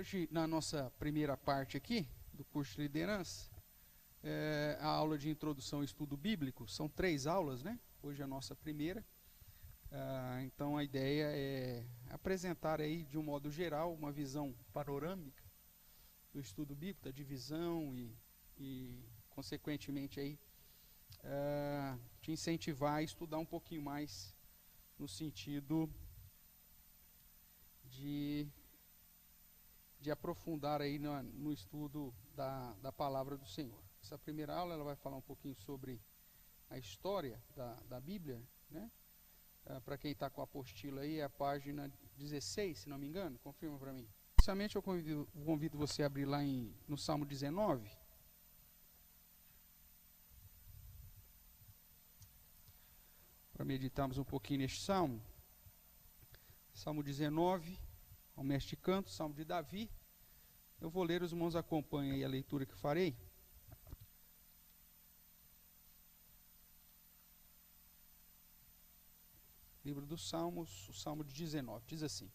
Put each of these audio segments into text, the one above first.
Hoje, na nossa primeira parte aqui, do curso de liderança, a aula de introdução ao estudo bíblico, são 3 aulas, né? Hoje é a nossa primeira. Então a ideia é apresentar aí, de um modo geral, uma visão panorâmica do estudo bíblico, da divisão e consequentemente, aí, te incentivar a estudar um pouquinho mais no sentido de aprofundar aí no estudo da palavra do Senhor. Essa primeira aula ela vai falar um pouquinho sobre a história da Bíblia, né? Para quem está com a apostila aí, é a página 16, se não me engano, confirma para mim. Inicialmente eu convido você a abrir lá no Salmo 19. Para meditarmos um pouquinho neste Salmo. Salmo 19, ao mestre de canto, Salmo de Davi. Eu vou ler, os irmãos acompanhem aí a leitura que farei. Livro dos Salmos, o Salmo de 19, diz assim: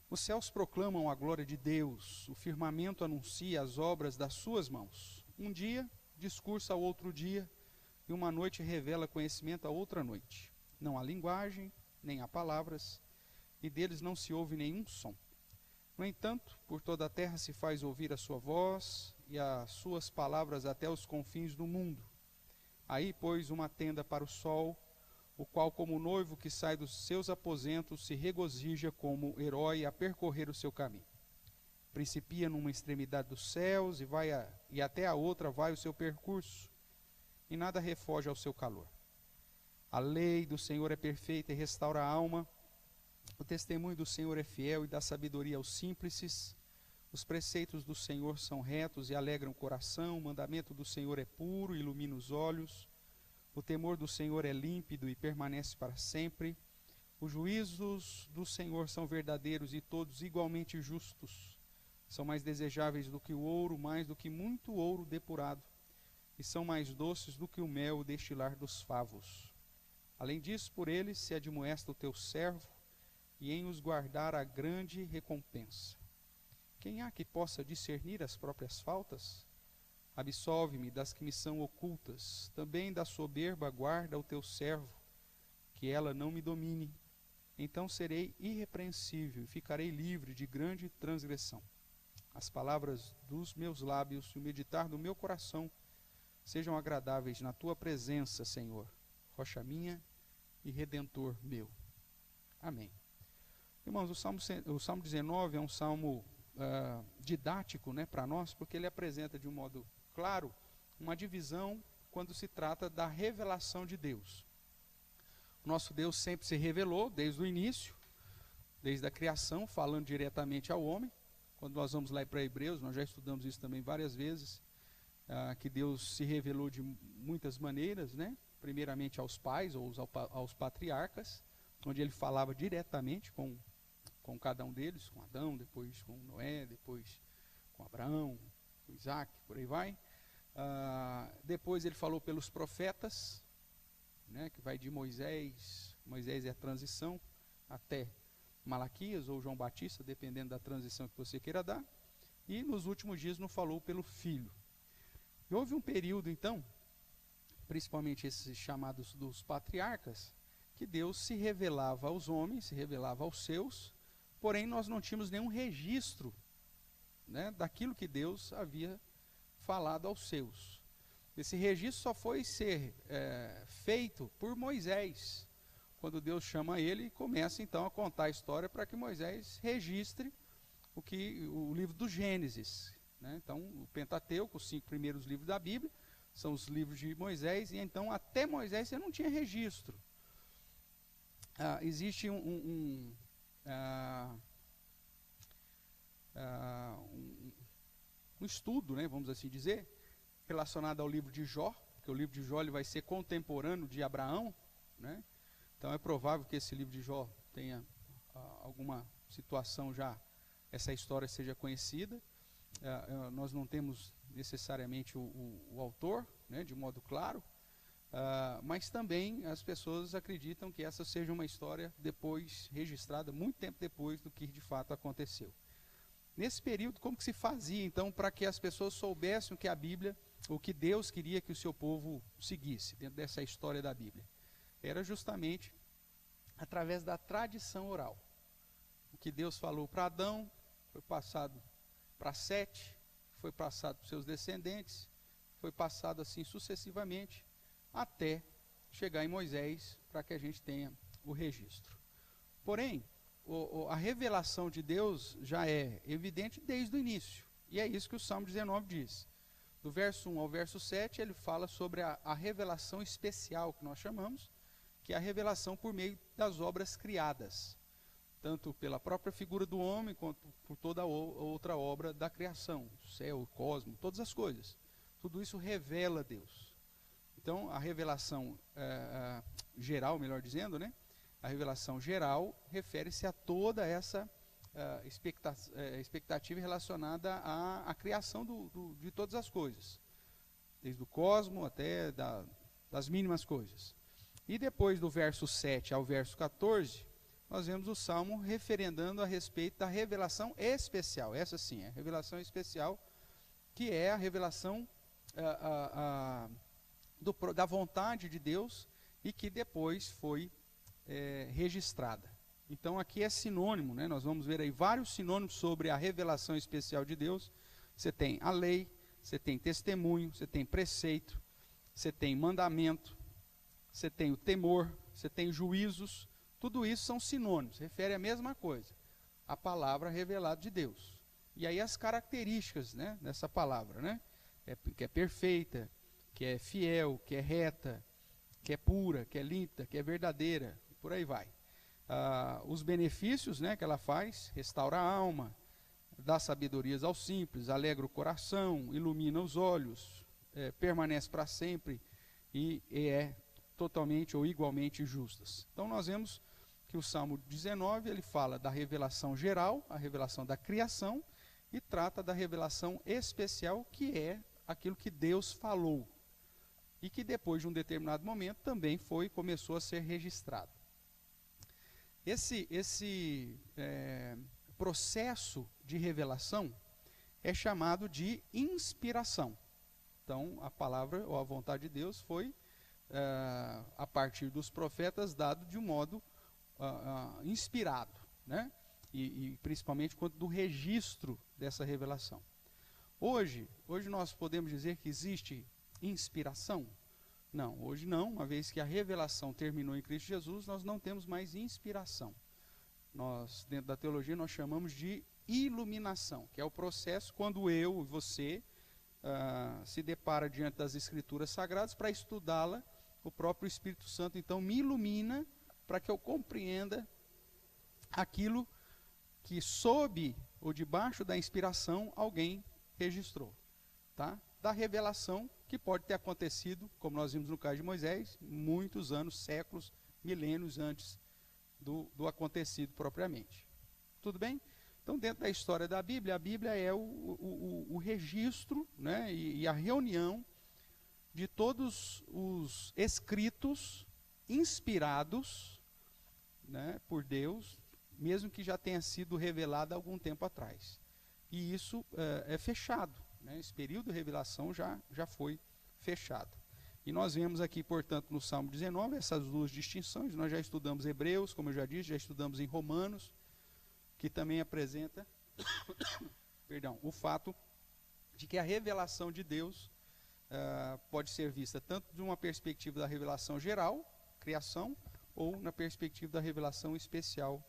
Os céus proclamam a glória de Deus, o firmamento anuncia as obras das suas mãos. Um dia discursa ao outro dia, e uma noite revela conhecimento a outra noite. Não há linguagem, nem há palavras, e deles não se ouve nenhum som. No entanto, por toda a terra se faz ouvir a sua voz, e as suas palavras até os confins do mundo. Aí pôs uma tenda para o sol, o qual, como noivo que sai dos seus aposentos, se regozija como herói a percorrer o seu caminho. Principia numa extremidade dos céus e até a outra vai o seu percurso, e nada refoge ao seu calor. A lei do Senhor é perfeita e restaura a alma. O testemunho do Senhor é fiel e dá sabedoria aos simples. Os preceitos do Senhor são retos e alegram o coração. O mandamento do Senhor é puro e ilumina os olhos. O temor do Senhor é límpido e permanece para sempre. Os juízos do Senhor são verdadeiros e todos igualmente justos. São mais desejáveis do que o ouro, mais do que muito ouro depurado, e são mais doces do que o mel o destilar dos favos. Além disso, por eles se admoesta o teu servo, e em os guardar a grande recompensa. Quem há que possa discernir as próprias faltas? Absolve-me das que me são ocultas. Também da soberba guarda o teu servo, que ela não me domine. Então serei irrepreensível e ficarei livre de grande transgressão. As palavras dos meus lábios e o meditar do meu coração sejam agradáveis na tua presença, Senhor, rocha minha e redentor meu. Amém. Irmãos, o Salmo 19 é um salmo didático, né, para nós, porque ele apresenta de um modo claro uma divisão quando se trata da revelação de Deus. O nosso Deus sempre se revelou desde o início, desde a criação, falando diretamente ao homem. Quando nós vamos lá para Hebreus, nós já estudamos isso também várias vezes, que Deus se revelou de muitas maneiras, né? Primeiramente aos pais ou aos patriarcas, onde ele falava diretamente com cada um deles, com Adão, depois com Noé, depois com Abraão, com Isaac, por aí vai. Depois ele falou pelos profetas, né, que vai de Moisés é a transição, até Malaquias ou João Batista, dependendo da transição que você queira dar. E nos últimos dias não falou pelo Filho. E houve um período, então, principalmente esses chamados dos patriarcas, que Deus se revelava aos homens, se revelava aos seus, porém nós não tínhamos nenhum registro, né, daquilo que Deus havia falado aos seus. Esse registro só foi ser feito por Moisés, quando Deus chama ele e começa então a contar a história para que Moisés registre o livro do Gênesis, né? Então o Pentateuco, os 5 primeiros livros da Bíblia, são os livros de Moisés, e então até Moisés você não tinha registro. Existe um estudo, né, vamos assim dizer, relacionado ao livro de Jó, porque o livro de Jó ele vai ser contemporâneo de Abraão, né? Então é provável que esse livro de Jó tenha alguma situação já, essa história seja conhecida. Nós não temos necessariamente o autor, né, de modo claro, mas também as pessoas acreditam que essa seja uma história depois registrada, muito tempo depois do que de fato aconteceu. Nesse período, como que se fazia, então, para que as pessoas soubessem o que a Bíblia, o que Deus queria que o seu povo seguisse, dentro dessa história da Bíblia? Era justamente através da tradição oral. O que Deus falou para Adão, foi passado para Sete, foi passado para os seus descendentes, foi passado assim sucessivamente, até chegar em Moisés, para que a gente tenha o registro. Porém, a revelação de Deus já é evidente desde o início. E é isso que o Salmo 19 diz. Do verso 1 ao verso 7, ele fala sobre a revelação especial, que nós chamamos, que é a revelação por meio das obras criadas, tanto pela própria figura do homem, quanto por toda a outra obra da criação, o céu, o cosmos, todas as coisas. Tudo isso revela Deus. Então, a revelação geral, melhor dizendo, né? A revelação geral refere-se a toda essa expectativa relacionada à criação de todas as coisas, desde o cosmos até das mínimas coisas. E depois do verso 7 ao verso 14, nós vemos o Salmo referendando a respeito da revelação especial. Essa sim, é a revelação especial, que é a revelação da vontade de Deus e que depois foi registrada. Então aqui é sinônimo, né? Nós vamos ver aí vários sinônimos sobre a revelação especial de Deus. Você tem a lei, você tem testemunho, você tem preceito, você tem mandamento, você tem o temor, você tem juízos. Tudo isso são sinônimos, refere à mesma coisa, a palavra revelada de Deus. E aí as características, né, dessa palavra, né? Que é perfeita, que é fiel, que é reta, que é pura, que é limpa, que é verdadeira, por aí vai. Os benefícios, né, que ela faz: restaura a alma, dá sabedorias aos simples, alegra o coração, ilumina os olhos, permanece para sempre e é totalmente ou igualmente justas. Então nós vemos que o Salmo 19, ele fala da revelação geral, a revelação da criação, e trata da revelação especial, que é aquilo que Deus falou, e que depois de um determinado momento também começou a ser registrado. Esse processo de revelação é chamado de inspiração. Então, a palavra ou a vontade de Deus foi, a partir dos profetas, dado de um modo inspirado, né? E principalmente quanto do registro dessa revelação. Hoje nós podemos dizer que existe inspiração? Não, hoje não, uma vez que a revelação terminou em Cristo Jesus, nós não temos mais inspiração. Nós, dentro da teologia, nós chamamos de iluminação, que é o processo quando eu e você se depara diante das Escrituras Sagradas para estudá-la. O próprio Espírito Santo, então, me ilumina para que eu compreenda aquilo que, sob ou debaixo da inspiração, alguém registrou, tá? Da revelação, que pode ter acontecido, como nós vimos no caso de Moisés, muitos anos, séculos, milênios antes do acontecido propriamente. Tudo bem? Então, dentro da história da Bíblia, a Bíblia é o registro, né, e a reunião de todos os escritos inspirados, né, por Deus, mesmo que já tenha sido revelado há algum tempo atrás. E isso é fechado, né? Esse período de revelação já foi fechado. E nós vemos aqui, portanto, no Salmo 19, essas duas distinções. Nós já estudamos Hebreus, como eu já disse, já estudamos em Romanos, que também apresenta perdão, o fato de que a revelação de Deus pode ser vista tanto de uma perspectiva da revelação geral, criação, ou na perspectiva da revelação especial,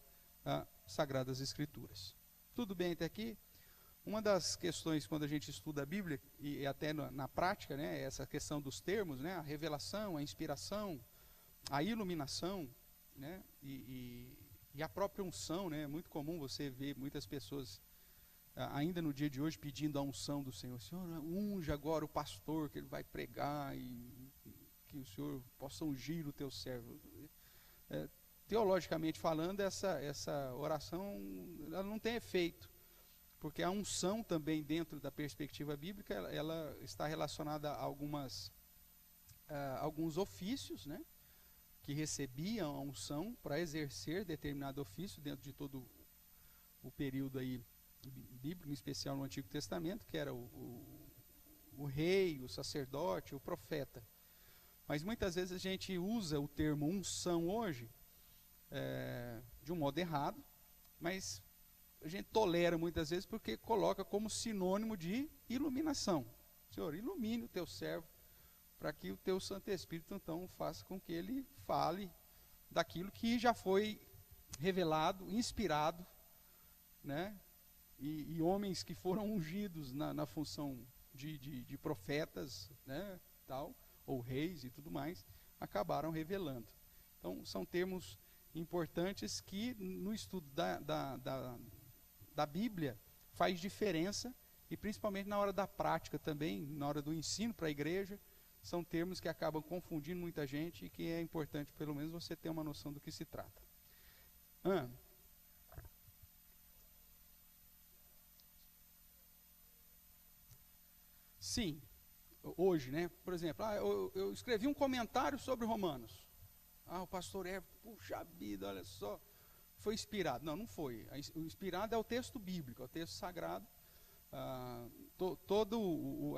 Sagradas Escrituras. Tudo bem até aqui? Uma das questões, quando a gente estuda a Bíblia, e até na prática, né, essa questão dos termos, né, a revelação, a inspiração, a iluminação, né, e a própria unção, né? É muito comum você ver muitas pessoas, ainda no dia de hoje, pedindo a unção do Senhor. Senhor, unge agora o pastor, que ele vai pregar, e que o Senhor possa ungir o teu servo. Teologicamente falando, essa oração ela não tem efeito, porque a unção também, dentro da perspectiva bíblica, ela está relacionada a alguns ofícios, né, que recebiam a unção para exercer determinado ofício dentro de todo o período aí bíblico, em especial no Antigo Testamento, que era o rei, o sacerdote, o profeta. Mas muitas vezes a gente usa o termo unção hoje de um modo errado, mas a gente tolera muitas vezes porque coloca como sinônimo de iluminação. Senhor, ilumine o teu servo para que o teu Santo Espírito então faça com que ele fale daquilo que já foi revelado, inspirado, né? E homens que foram ungidos na função de profetas, né, tal, ou reis e tudo mais, acabaram revelando. Então, são termos importantes que no estudo da Bíblia faz diferença, e principalmente na hora da prática também, na hora do ensino para a igreja, são termos que acabam confundindo muita gente e que é importante pelo menos você ter uma noção do que se trata. Sim, hoje, né? Por exemplo, eu escrevi um comentário sobre Romanos. O pastor Everton, puxa vida, olha só, foi inspirado. Não, não foi. O inspirado é o texto bíblico, é o texto sagrado. Toda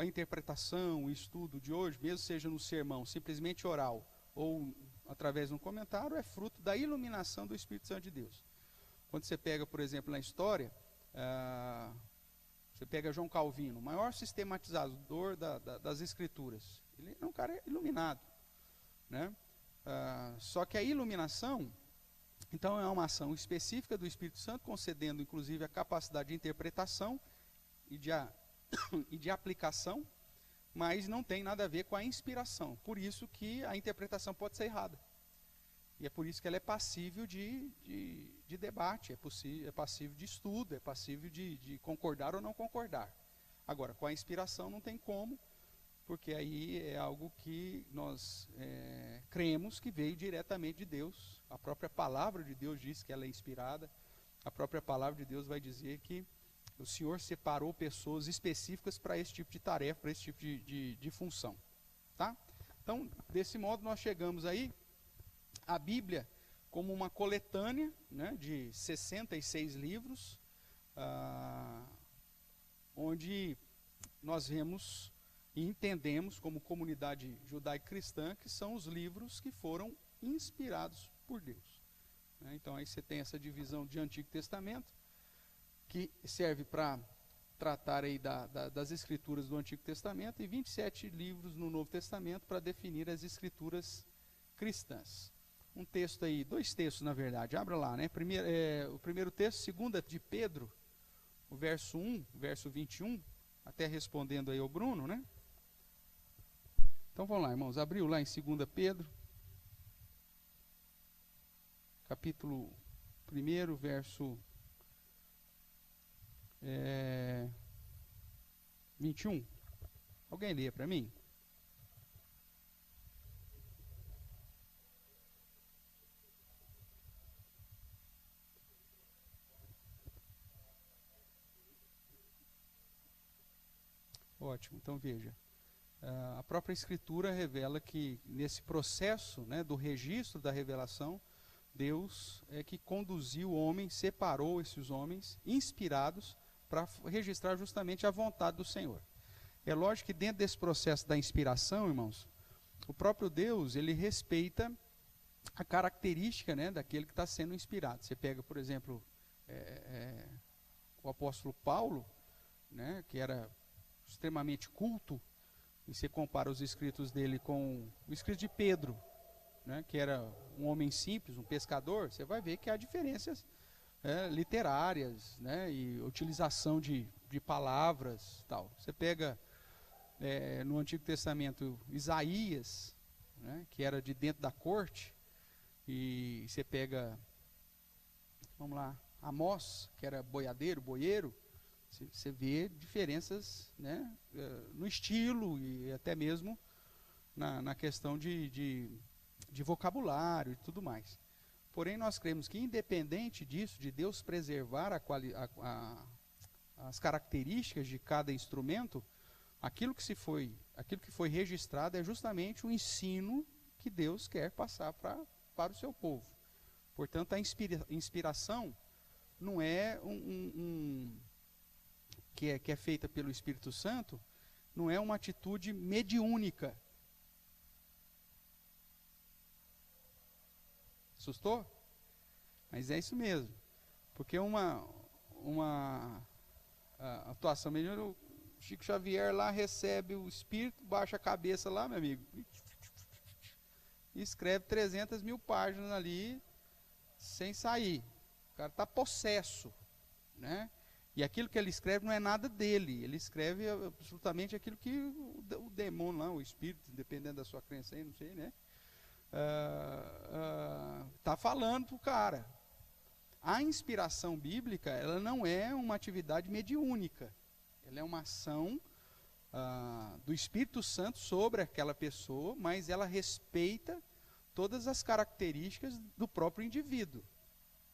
a interpretação, o estudo de hoje, mesmo seja no sermão, simplesmente oral, ou através de um comentário, é fruto da iluminação do Espírito Santo de Deus. Quando você pega, por exemplo, na história, você pega João Calvino, o maior sistematizador das Escrituras. Ele é um cara iluminado, né? Só que a iluminação, então, é uma ação específica do Espírito Santo, concedendo, inclusive, a capacidade de interpretação e de aplicação, mas não tem nada a ver com a inspiração. Por isso que a interpretação pode ser errada. E é por isso que ela é passível de debate, é passível de estudo, é passível de concordar ou não concordar. Agora, com a inspiração não tem como, porque aí é algo que nós cremos que veio diretamente de Deus. A própria palavra de Deus diz que ela é inspirada. A própria palavra de Deus vai dizer que o Senhor separou pessoas específicas para esse tipo de tarefa, para esse tipo de função. Tá? Então, desse modo, nós chegamos aí à Bíblia como uma coletânea, né, de 66 livros, onde nós vemos e entendemos como comunidade judaico-cristã que são os livros que foram inspirados por Deus. Então aí você tem essa divisão de Antigo Testamento, que serve para tratar aí das escrituras do Antigo Testamento, e 27 livros no Novo Testamento para definir as escrituras cristãs. Um texto aí, dois textos na verdade, abra lá, né? O primeiro texto, 2 de Pedro, o verso 1, verso 21, até respondendo aí ao Bruno, né? Então vamos lá, irmãos, abriu lá em 2 Pedro, capítulo 1, verso 21. Alguém lê para mim? Ótimo, então veja. A própria Escritura revela que nesse processo, né, do registro da revelação, Deus é que conduziu o homem, separou esses homens inspirados para registrar justamente a vontade do Senhor. É lógico que dentro desse processo da inspiração, irmãos, o próprio Deus, ele respeita a característica, né, daquele que está sendo inspirado. Você pega, por exemplo, o apóstolo Paulo, né, que era extremamente culto, e você compara os escritos dele com o escrito de Pedro, né, que era um homem simples, um pescador, você vai ver que há diferenças literárias, né, e utilização de palavras, tal. Você pega no Antigo Testamento Isaías, né, que era de dentro da corte, e você pega, vamos lá, Amós, que era boieiro, você vê diferenças, né, no estilo e até mesmo na questão de vocabulário e tudo mais. Porém, nós cremos que, independente disso, de Deus preservar as características de cada instrumento, aquilo que foi registrado é justamente o ensino que Deus quer passar para o seu povo. Portanto, a inspiração não é que é feita pelo Espírito Santo, não é uma atitude mediúnica. Assustou? Mas é isso mesmo. Porque uma atuação mediúnica, o Chico Xavier lá recebe o Espírito, baixa a cabeça lá, meu amigo, e escreve 300 mil páginas ali, sem sair. O cara está possesso, né? E aquilo que ele escreve não é nada dele, ele escreve absolutamente aquilo que o demônio lá, o espírito, dependendo da sua crença aí, não sei, né? Está falando para o cara. A inspiração bíblica, ela não é uma atividade mediúnica, ela é uma ação do Espírito Santo sobre aquela pessoa, mas ela respeita todas as características do próprio indivíduo,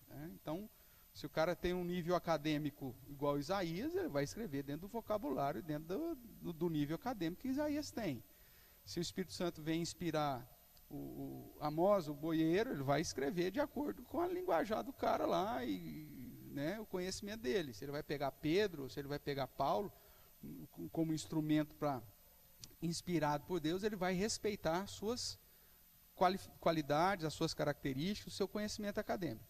né? Então, se o cara tem um nível acadêmico igual a Isaías, ele vai escrever dentro do vocabulário, dentro do nível acadêmico que Isaías tem. Se o Espírito Santo vem inspirar o Amós, o boieiro, ele vai escrever de acordo com a linguajar do cara lá, e, né, o conhecimento dele. Se ele vai pegar Pedro, se ele vai pegar Paulo como instrumento inspirado por Deus, ele vai respeitar as suas qualidades, as suas características, o seu conhecimento acadêmico,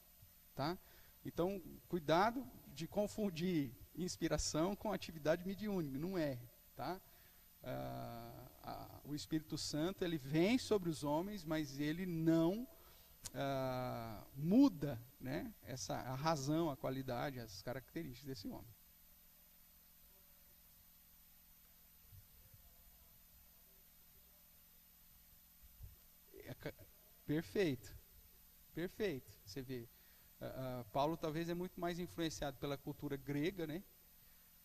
tá? Então, cuidado de confundir inspiração com atividade mediúnica, não é, tá? O Espírito Santo, ele vem sobre os homens, mas ele não muda, né, a razão, a qualidade, as características desse homem. Perfeito, perfeito. Você vê, Paulo talvez é muito mais influenciado pela cultura grega, né?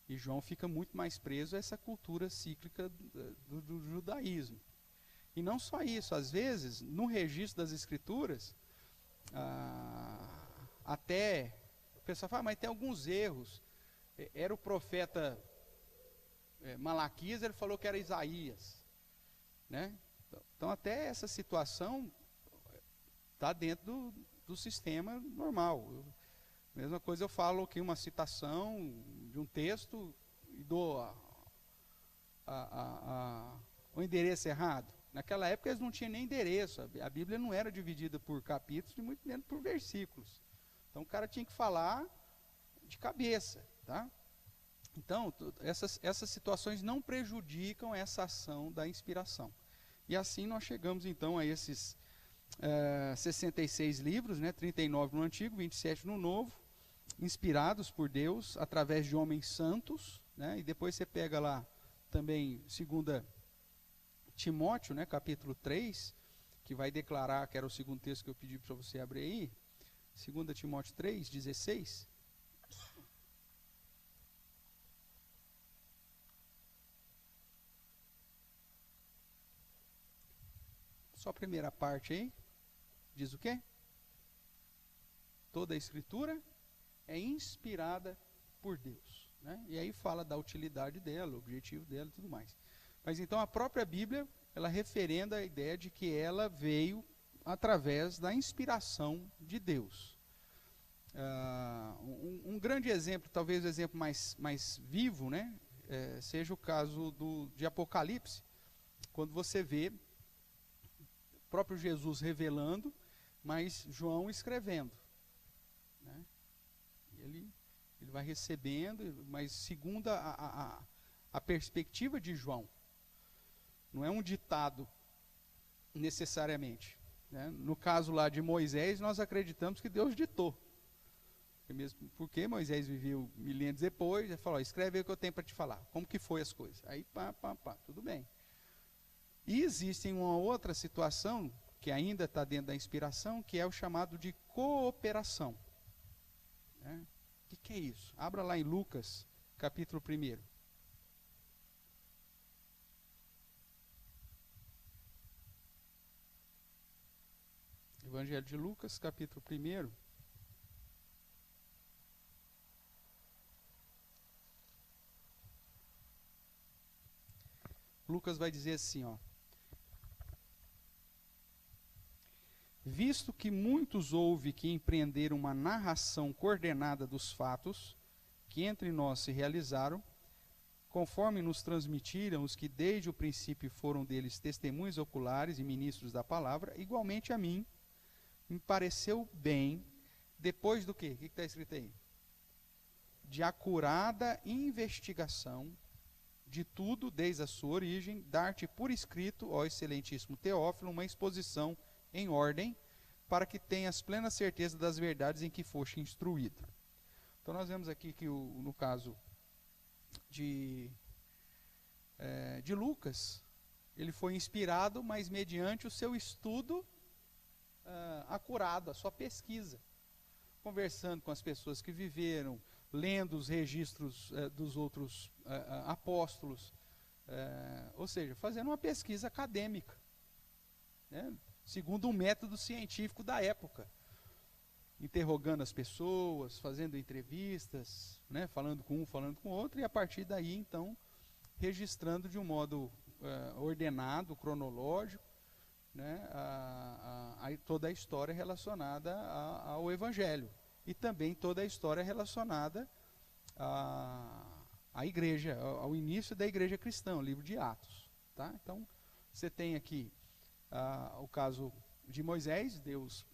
E João fica muito mais preso a essa cultura cíclica do judaísmo. E não só isso, às vezes, no registro das escrituras, até o pessoal fala, mas tem alguns erros. Era o profeta Malaquias, ele falou que era Isaías, né? Então, até essa situação está dentro do sistema normal. Mesma coisa eu falo aqui uma citação de um texto e dou o endereço errado. Naquela época eles não tinham nem endereço, a Bíblia não era dividida por capítulos e muito menos por versículos. Então o cara tinha que falar de cabeça, tá? Então essas situações não prejudicam essa ação da inspiração. E assim nós chegamos então a esses 66 livros, né, 39 no Antigo, 27 no Novo, inspirados por Deus através de homens santos, né? E depois você pega lá também 2 Timóteo, né, capítulo 3, que vai declarar, que era o segundo texto que eu pedi para você abrir aí, 2 Timóteo 3, 16. Só a primeira parte aí, diz o quê? Toda a Escritura é inspirada por Deus, né? E aí fala da utilidade dela, o objetivo dela e tudo mais. Mas então a própria Bíblia, ela referenda a ideia de que ela veio através da inspiração de Deus. Um grande exemplo, talvez o exemplo mais vivo, né, seja o caso de Apocalipse, quando você vê o próprio Jesus revelando, mas João escrevendo, né? Ele vai recebendo, mas segundo a perspectiva de João. Não é um ditado necessariamente, né? No caso lá de Moisés, nós acreditamos que Deus ditou. Mesmo porque Moisés viveu milênios depois, ele falou, escreve aí o que eu tenho para te falar. Como que foi as coisas? Aí tudo bem. E existe uma outra situação, que ainda está dentro da inspiração, que é o chamado de cooperação, né? O que é isso? Abra lá em Lucas, capítulo 1. Evangelho de Lucas, capítulo 1. Lucas vai dizer assim, ó. Visto que muitos houve que empreenderam uma narração coordenada dos fatos que entre nós se realizaram, conforme nos transmitiram os que desde o princípio foram deles testemunhas oculares e ministros da palavra, igualmente a mim me pareceu bem, depois do quê? O que está escrito aí? De acurada investigação de tudo desde a sua origem, dar-te por escrito, ó excelentíssimo Teófilo, uma exposição em ordem, para que tenhas plena certeza das verdades em que foste instruído. Então nós vemos aqui que no caso de Lucas, ele foi inspirado, mas mediante o seu estudo acurado, a sua pesquisa, conversando com as pessoas que viveram, lendo os registros dos outros apóstolos, ou seja, fazendo uma pesquisa acadêmica, né, segundo um método científico da época, interrogando as pessoas, fazendo entrevistas, né, falando com um, falando com o outro, e a partir daí, então, registrando de um modo ordenado, cronológico, né, toda a história relacionada ao Evangelho. E também toda a história relacionada à igreja, ao início da igreja cristã, o livro de Atos. Tá? Então, você tem aqui o caso de Moisés, Deus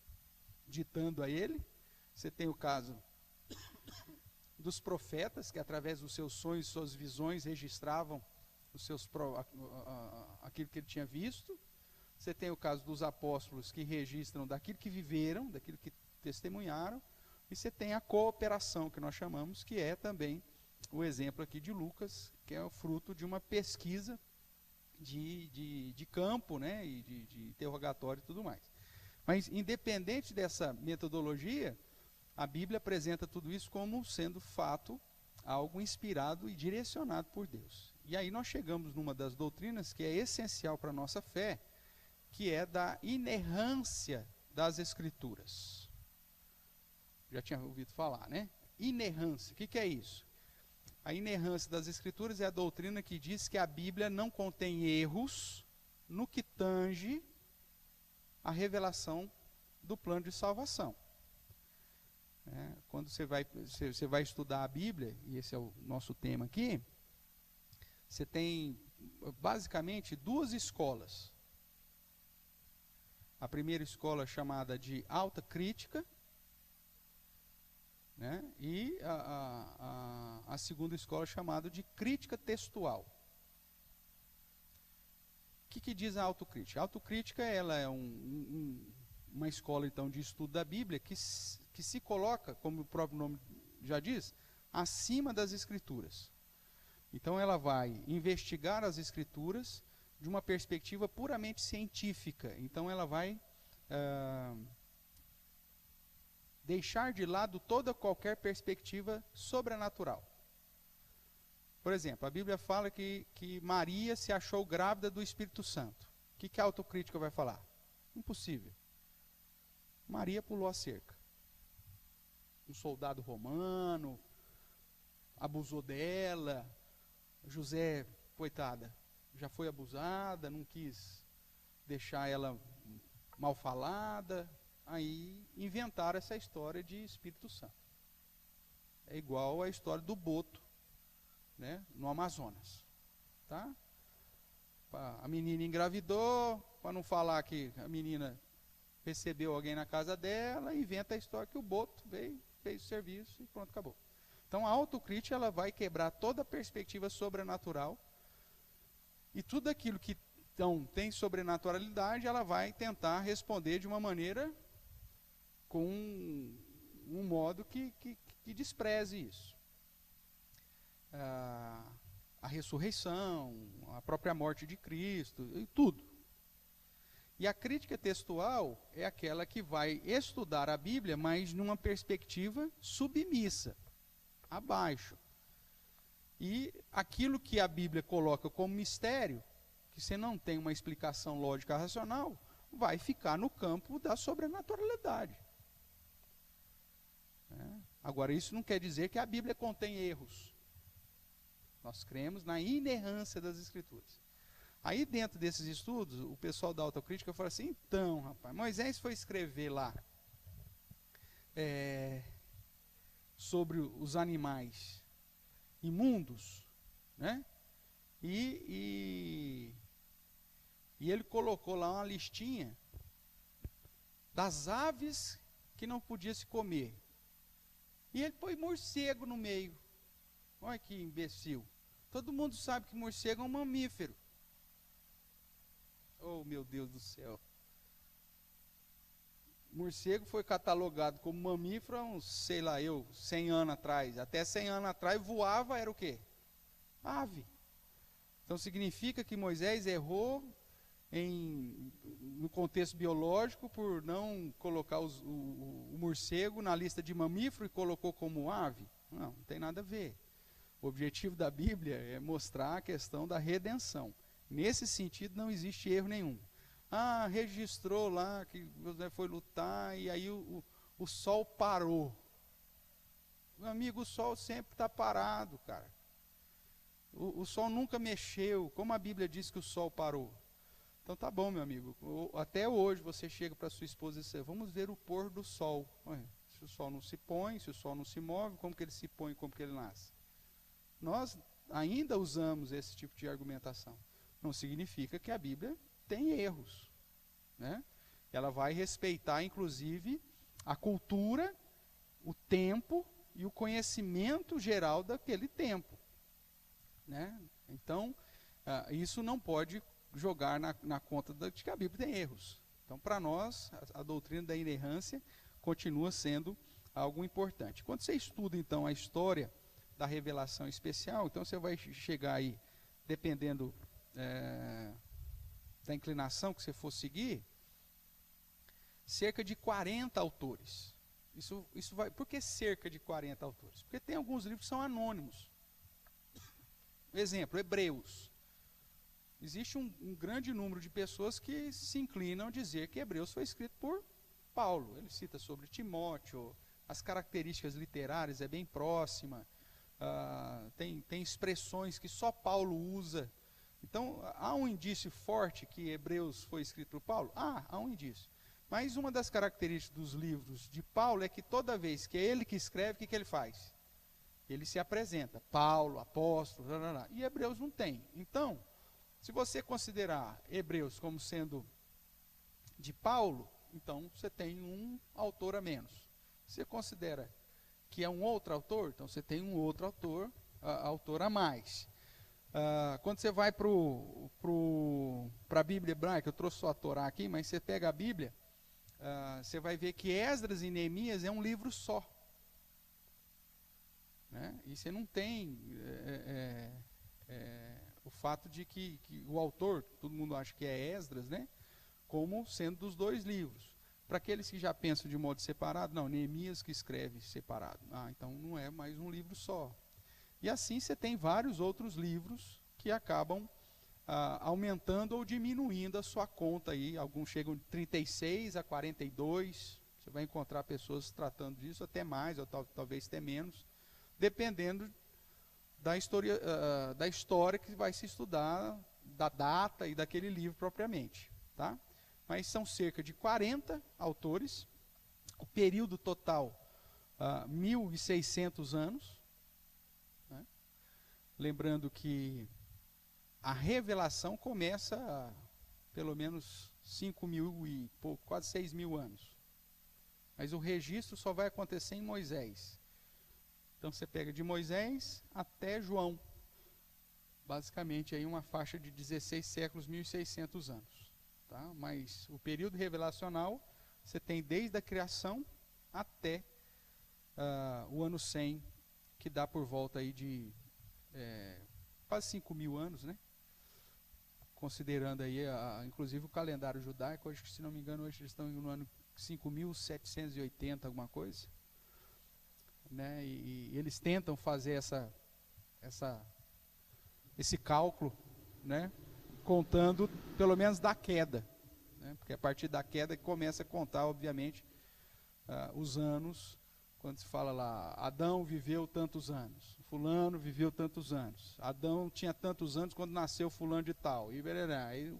ditando a ele. Você tem o caso dos profetas, que através dos seus sonhos, suas visões, registravam aquilo que ele tinha visto. Você tem o caso dos apóstolos, que registram daquilo que viveram, daquilo que testemunharam. E você tem a cooperação, que nós chamamos, que é também o exemplo aqui de Lucas, que é o fruto de uma pesquisa de campo, né, e de interrogatório e tudo mais. Mas, independente dessa metodologia, a Bíblia apresenta tudo isso como sendo fato, algo inspirado e direcionado por Deus. E aí nós chegamos numa das doutrinas que é essencial para a nossa fé, que é da inerrância das Escrituras. Já tinha ouvido falar, né? Inerrância, o que é isso? A inerrância das Escrituras é a doutrina que diz que a Bíblia não contém erros no que tange a revelação do plano de salvação. Quando você vai estudar a Bíblia, e esse é o nosso tema aqui, você tem basicamente duas escolas. A primeira escola é chamada de alta crítica, né? E a segunda escola é chamada de crítica textual. O que diz a autocrítica? A autocrítica ela é uma escola então de estudo da Bíblia que se coloca, como o próprio nome já diz, acima das Escrituras. Então ela vai investigar as Escrituras de uma perspectiva puramente científica. Então ela vai deixar de lado toda qualquer perspectiva sobrenatural. Por exemplo, a Bíblia fala que Maria se achou grávida do Espírito Santo. O que a autocrítica vai falar? Impossível. Maria pulou a cerca. Um soldado romano abusou dela. José, coitada, já foi abusada, não quis deixar ela mal falada. Aí inventaram essa história de Espírito Santo. É igual a história do boto, né, no Amazonas. Tá? A menina engravidou, para não falar que a menina recebeu alguém na casa dela, inventa a história que o boto veio, fez o serviço e pronto, acabou. Então a autocrítica ela vai quebrar toda a perspectiva sobrenatural e tudo aquilo que então tem sobrenaturalidade, ela vai tentar responder de uma maneira com um modo que despreze isso. A ressurreição, a própria morte de Cristo, e tudo. E a crítica textual é aquela que vai estudar a Bíblia, mas numa perspectiva submissa, abaixo. E aquilo que a Bíblia coloca como mistério, que você não tem uma explicação lógica racional, vai ficar no campo da sobrenaturalidade. Agora, isso não quer dizer que a Bíblia contém erros. Nós cremos na inerrância das Escrituras. Aí, dentro desses estudos, o pessoal da autocrítica fala assim, então, rapaz, Moisés foi escrever lá sobre os animais imundos, né? E ele colocou lá uma listinha das aves que não podia se comer. E ele põe morcego no meio. Olha que imbecil. Todo mundo sabe que morcego é um mamífero. Oh, meu Deus do céu. Morcego foi catalogado como mamífero há uns, sei lá, 100 anos atrás. Até 100 anos atrás voava, era o quê? Ave. Então significa que Moisés errou no contexto biológico por não colocar o morcego na lista de mamífero e colocou como ave. Não tem nada a ver. O objetivo da Bíblia é mostrar a questão da redenção. Nesse sentido não existe erro nenhum. Registrou lá que José foi lutar e aí o sol parou. Meu amigo, o sol sempre está parado, cara. O sol nunca mexeu. Como a Bíblia diz que o sol parou? Então tá bom, meu amigo. Até hoje você chega para sua esposa e diz: vamos ver o pôr do sol. Se o sol não se põe, se o sol não se move, como que ele se põe, como que ele nasce? Nós ainda usamos esse tipo de argumentação. Não significa que a Bíblia tem erros, né? Ela vai respeitar, inclusive, a cultura, o tempo e o conhecimento geral daquele tempo, né? Então, isso não pode jogar na conta de que a Bíblia tem erros. Então, para nós, a doutrina da inerrância continua sendo algo importante. Quando você estuda, então, a história da revelação especial, então você vai chegar aí, dependendo da inclinação que você for seguir, cerca de 40 autores. Isso vai. Por que cerca de 40 autores? Porque tem alguns livros que são anônimos. Exemplo, Hebreus. Existe um grande número de pessoas que se inclinam a dizer que Hebreus foi escrito por Paulo. Ele cita sobre Timóteo, as características literárias é bem próxima, tem expressões que só Paulo usa. Então, há um indício forte que Hebreus foi escrito por Paulo? Há um indício. Mas uma das características dos livros de Paulo é que toda vez que é ele que escreve, o que ele faz? Ele se apresenta, Paulo, apóstolo, e Hebreus não tem. Então, se você considerar Hebreus como sendo de Paulo, então você tem um autor a menos. Se você considera que é um outro autor, então você tem um outro autor a mais. Quando você vai para a Bíblia hebraica, eu trouxe só a Torá aqui, mas você pega a Bíblia, você vai ver que Esdras e Neemias é um livro só. Né? E você não tem o fato de que o autor, todo mundo acha que é Esdras, né? Como sendo dos dois livros. Para aqueles que já pensam de modo separado, não, Neemias que escreve separado. Então não é mais um livro só. E assim você tem vários outros livros que acabam aumentando ou diminuindo a sua conta aí. Alguns chegam de 36 a 42. Você vai encontrar pessoas tratando disso até mais, ou talvez até menos, dependendo da história que vai se estudar, da data e daquele livro propriamente. Tá? Mas são cerca de 40 autores. O período total, 1.600 anos. Lembrando que a revelação começa há pelo menos 5.000 e pouco, quase 6.000 anos. Mas o registro só vai acontecer em Moisés. Então você pega de Moisés até João. Basicamente aí uma faixa de 16 séculos, 1.600 anos. Tá? Mas o período revelacional você tem desde a criação até o ano 100, que dá por volta aí de quase 5.000 anos, né? Considerando aí, inclusive o calendário judaico, hoje, se não me engano, hoje eles estão no ano 5.780, alguma coisa. Né? E eles tentam fazer esse cálculo, né? Contando pelo menos da queda. Né? Porque a partir da queda que começa a contar, obviamente, os anos. Quando se fala lá, Adão viveu tantos anos, fulano viveu tantos anos, Adão tinha tantos anos quando nasceu fulano de tal, e aí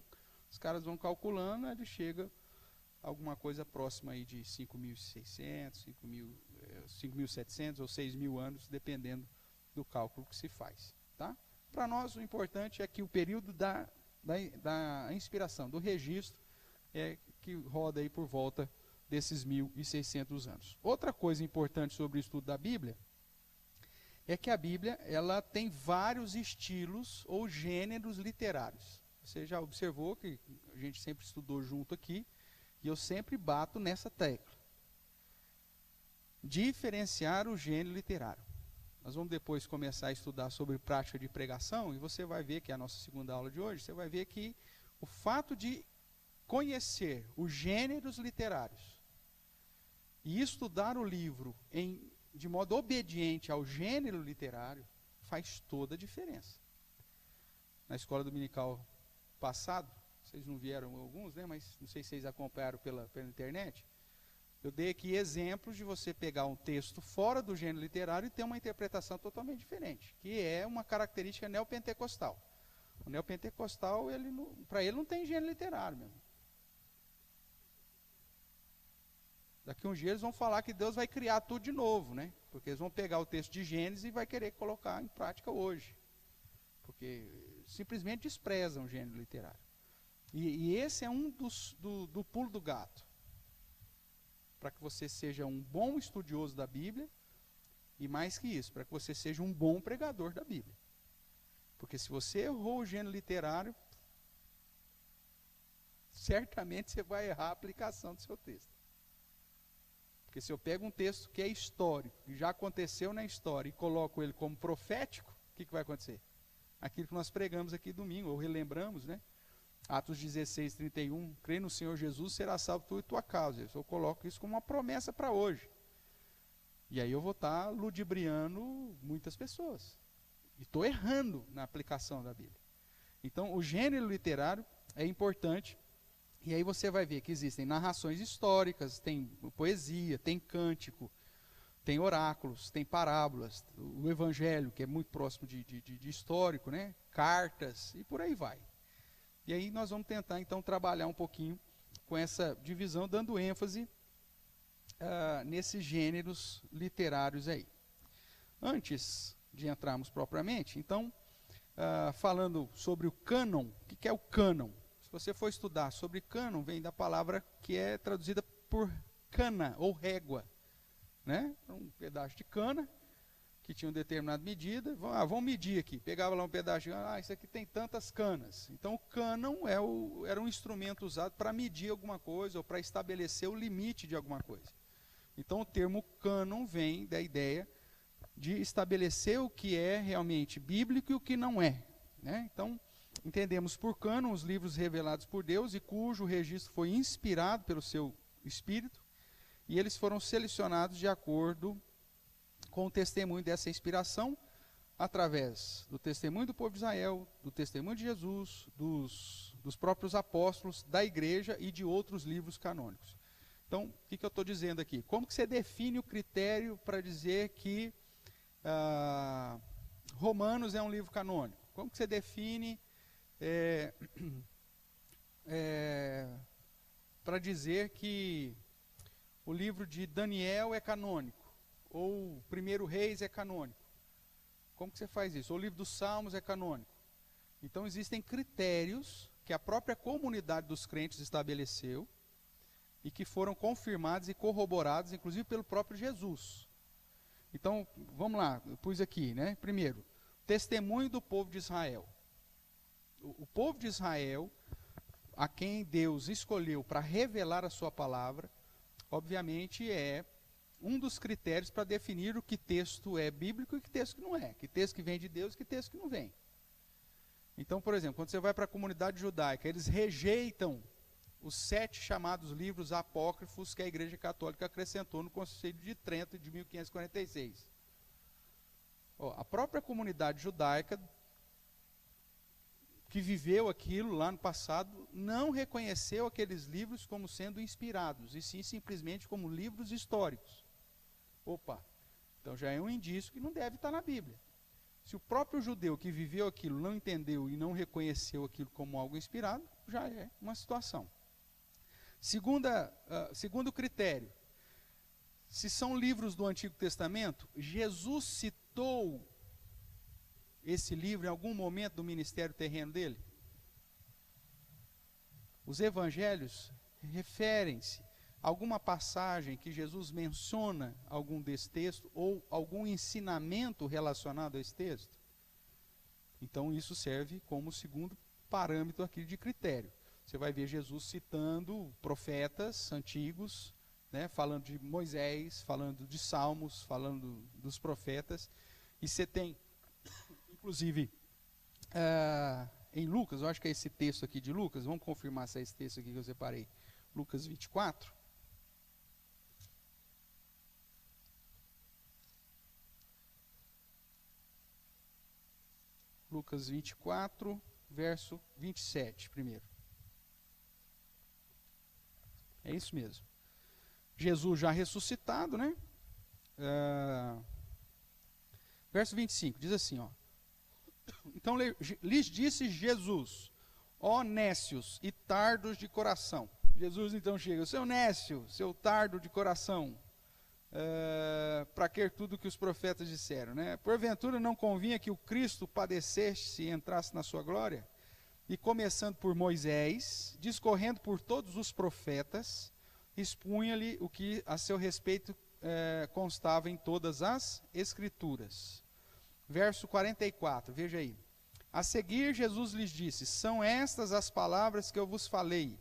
os caras vão calculando, ele chega a alguma coisa próxima aí de 5.600, 5.700 ou 6.000 anos, dependendo do cálculo que se faz. Tá? para nós o importante é que o período da inspiração, do registro, é que roda aí por volta desses 1.600 anos. Outra coisa importante sobre o estudo da Bíblia é que a Bíblia ela tem vários estilos ou gêneros literários. Você já observou que a gente sempre estudou junto aqui, e eu sempre bato nessa tecla. Diferenciar o gênero literário. Nós vamos depois começar a estudar sobre prática de pregação, e você vai ver que é a nossa segunda aula de hoje, você vai ver que o fato de conhecer os gêneros literários e estudar o livro de modo obediente ao gênero literário faz toda a diferença. Na escola dominical passado, vocês não vieram alguns, né, mas não sei se vocês acompanharam pela internet, eu dei aqui exemplos de você pegar um texto fora do gênero literário e ter uma interpretação totalmente diferente, que é uma característica neopentecostal. O neopentecostal, para ele não tem gênero literário mesmo. Daqui uns dias eles vão falar que Deus vai criar tudo de novo, né? Porque eles vão pegar o texto de Gênesis e vai querer colocar em prática hoje. Porque simplesmente desprezam o gênero literário. E esse é um do pulo do gato. Para que você seja um bom estudioso da Bíblia, e mais que isso, para que você seja um bom pregador da Bíblia. Porque se você errou o gênero literário, certamente você vai errar a aplicação do seu texto. Porque se eu pego um texto que é histórico, que já aconteceu na história, e coloco ele como profético, o que vai acontecer? Aquilo que nós pregamos aqui domingo, ou relembramos, né? Atos 16, 31, crê no Senhor Jesus, será salvo tu e tua casa. Eu coloco isso como uma promessa para hoje. E aí eu vou estar ludibriando muitas pessoas. E estou errando na aplicação da Bíblia. Então, o gênero literário é importante. E aí você vai ver que existem narrações históricas, tem poesia, tem cântico, tem oráculos, tem parábolas, o evangelho, que é muito próximo de histórico, né? Cartas, e por aí vai. E aí nós vamos tentar, então, trabalhar um pouquinho com essa divisão, dando ênfase nesses gêneros literários aí. Antes de entrarmos propriamente, então, falando sobre o cânon, o que é o cânon? Se você for estudar sobre cânon, vem da palavra que é traduzida por cana, ou régua. Né? Um pedaço de cana, que tinha uma determinada medida, vamos medir aqui, pegava lá um pedaço de cana, isso aqui tem tantas canas. Então o cânon era um instrumento usado para medir alguma coisa, ou para estabelecer o limite de alguma coisa. Então o termo cânon vem da ideia de estabelecer o que é realmente bíblico e o que não é. Né? Então, entendemos por cânon os livros revelados por Deus e cujo registro foi inspirado pelo seu Espírito, e eles foram selecionados de acordo com o testemunho dessa inspiração, através do testemunho do povo de Israel, do testemunho de Jesus, dos próprios apóstolos, da igreja e de outros livros canônicos. Então, o que eu estou dizendo aqui? Como que você define o critério para dizer que Romanos é um livro canônico? Como que você define para dizer que o livro de Daniel é canônico, ou 1 Reis é canônico? Como que você faz isso? Ou o livro dos Salmos é canônico? Então existem critérios que a própria comunidade dos crentes estabeleceu e que foram confirmados e corroborados, inclusive pelo próprio Jesus. Então, vamos lá, eu pus aqui, né? Primeiro, testemunho do povo de Israel. O povo de Israel, a quem Deus escolheu para revelar a sua palavra, obviamente é um dos critérios para definir o que texto é bíblico e que texto que não é, que texto que vem de Deus e que texto que não vem. Então, por exemplo, quando você vai para a comunidade judaica, eles rejeitam os 7 chamados livros apócrifos que a Igreja Católica acrescentou no Concílio de Trento de 1546. A própria comunidade judaica que viveu aquilo lá no passado, não reconheceu aqueles livros como sendo inspirados, e sim simplesmente como livros históricos. Opa, então já é um indício que não deve estar na Bíblia. Se o próprio judeu que viveu aquilo não entendeu e não reconheceu aquilo como algo inspirado, já é uma situação. Segundo critério, se são livros do Antigo Testamento, Jesus citou esse livro em algum momento do ministério terreno dele? Os evangelhos referem-se a alguma passagem que Jesus menciona algum desse texto ou algum ensinamento relacionado a esse texto? Então isso serve como segundo parâmetro aqui de critério. Você vai ver Jesus citando profetas antigos, né, falando de Moisés, falando de Salmos, falando dos profetas. E você tem, inclusive, em Lucas, eu acho que é esse texto aqui de Lucas, vamos confirmar se é esse texto aqui que eu separei. Lucas 24. Lucas 24, verso 27, primeiro. É isso mesmo. Jesus já ressuscitado, né? Verso 25, diz assim, ó. Então lhes disse Jesus, ó nécios e tardos de coração. Jesus então chega, seu nécio, seu tardo de coração, para quer tudo que os profetas disseram, né? Porventura não convinha que o Cristo padecesse e entrasse na sua glória? E começando por Moisés, discorrendo por todos os profetas, expunha-lhe o que a seu respeito constava em todas as Escrituras. Verso 44, veja aí. A seguir Jesus lhes disse, são estas as palavras que eu vos falei,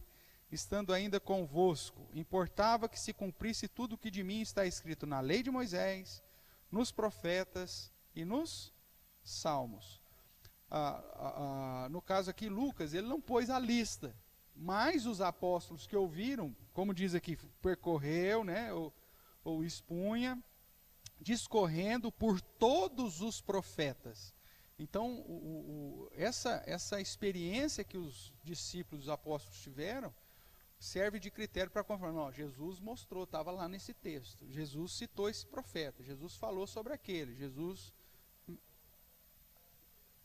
estando ainda convosco. Importava que se cumprisse tudo o que de mim está escrito na lei de Moisés, nos profetas e nos salmos. No caso aqui, Lucas, ele não pôs a lista, mas os apóstolos que ouviram, como diz aqui, percorreu, né, ou expunha, discorrendo por todos os profetas. Então, essa experiência que os discípulos, os apóstolos tiveram, serve de critério para confirmar. Não, Jesus mostrou, estava lá nesse texto. Jesus citou esse profeta. Jesus falou sobre aquele. Jesus...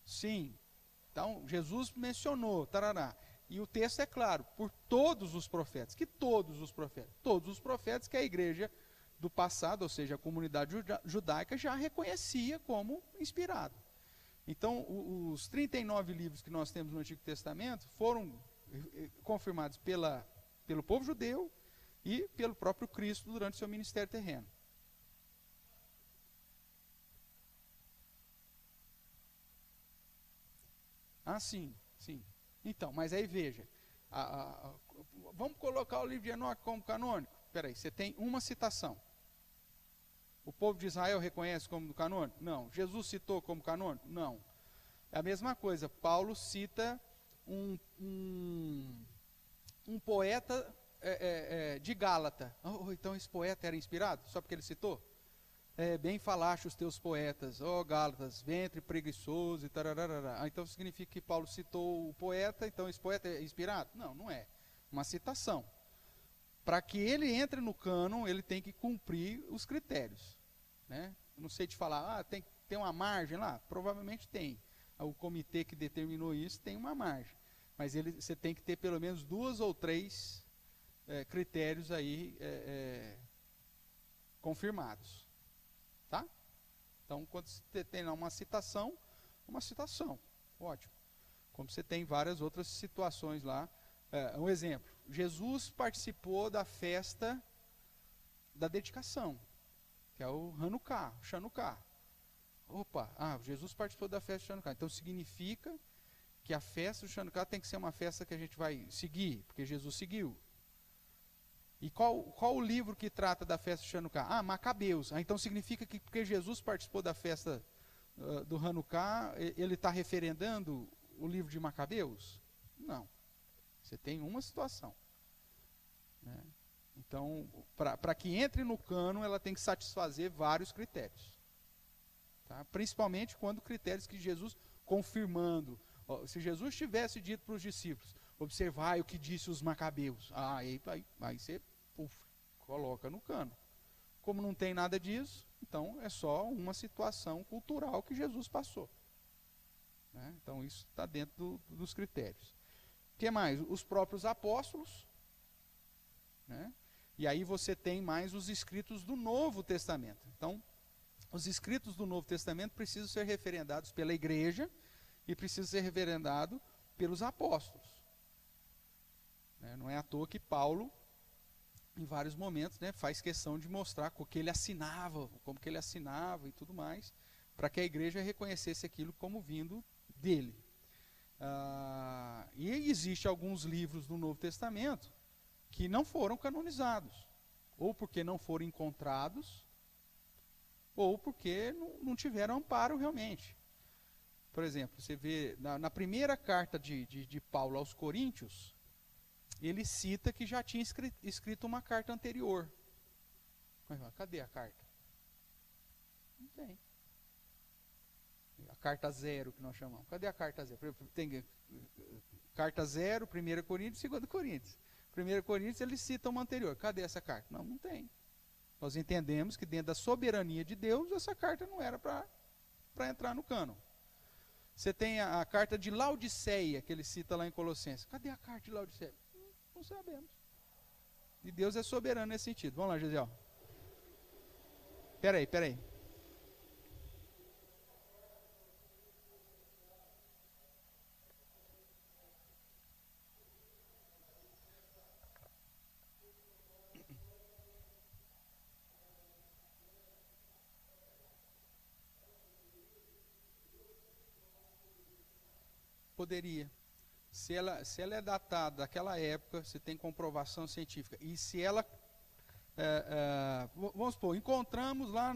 Sim. Então, Jesus mencionou, tarará. E o texto é claro, por todos os profetas. Que todos os profetas? Todos os profetas que a igreja do passado, ou seja, a comunidade judaica, já reconhecia como inspirado. Então, os 39 livros que nós temos no Antigo Testamento foram confirmados pelo povo judeu e pelo próprio Cristo durante seu ministério terreno. Ah, sim, sim. Então, mas aí veja, vamos colocar o livro de Enoque como canônico? Espera aí, você tem uma citação. O povo de Israel reconhece como canônico? Não. Jesus citou como canônico? Não. É a mesma coisa, Paulo cita um poeta de Gálata. Então esse poeta era inspirado? Só porque ele citou? Bem falaste os teus poetas, ó Gálatas, ventre preguiçoso e tarararara. Então significa que Paulo citou o poeta, então esse poeta é inspirado? Não, não é. Uma citação. Para que ele entre no cânon, ele tem que cumprir os critérios. Né? Não sei te falar, tem uma margem lá? Provavelmente tem. O comitê que determinou isso tem uma margem. Mas você tem que ter pelo menos 2 ou 3 critérios aí confirmados. Tá? Então, quando você tem uma citação, ótimo. Como você tem várias outras situações lá. Um exemplo, Jesus participou da festa da dedicação, que é o Hanukkah, o Chanukah. Jesus participou da festa do Chanukah. Então significa que a festa do Chanukah tem que ser uma festa que a gente vai seguir, porque Jesus seguiu. E qual o livro que trata da festa do Chanukah? Macabeus. Então significa que porque Jesus participou da festa do Hanukkah, ele está referendando o livro de Macabeus? Não. Você tem uma situação. Né? Então, para que entre no cânon, ela tem que satisfazer vários critérios. Tá? Principalmente quando critérios que Jesus confirmando. Se Jesus tivesse dito para os discípulos, observai o que disse os macabeus. Aí você coloca no cânon. Como não tem nada disso, então é só uma situação cultural que Jesus passou. Né? Então isso está dentro dos critérios. O que mais? Os próprios apóstolos. Né? E aí você tem mais os escritos do Novo Testamento. Então, os escritos do Novo Testamento precisam ser referendados pela igreja e precisam ser referendados pelos apóstolos. Não é à toa que Paulo, em vários momentos, faz questão de mostrar como que ele assinava e tudo mais, para que a igreja reconhecesse aquilo como vindo dele. E existe alguns livros do Novo Testamento que não foram canonizados, ou porque não foram encontrados, ou porque não tiveram amparo realmente. Por exemplo, você vê na primeira carta de Paulo aos Coríntios, ele cita que já tinha escrito uma carta anterior. Cadê a carta? Não tem. A carta 0 que nós chamamos. Cadê a carta 0? Tem carta 0, 1 Coríntios e 2 Coríntios. 1 Coríntios ele cita uma anterior. Cadê essa carta? Não tem. Nós entendemos que dentro da soberania de Deus, essa carta não era para entrar no cânon. Você tem a carta de Laodiceia, que ele cita lá em Colossenses. Cadê a carta de Laodiceia? Não sabemos. E Deus é soberano nesse sentido. Vamos lá, Gisele. Espera aí. Poderia. Se ela é datada daquela época, se tem comprovação científica, e se ela, vamos supor, encontramos lá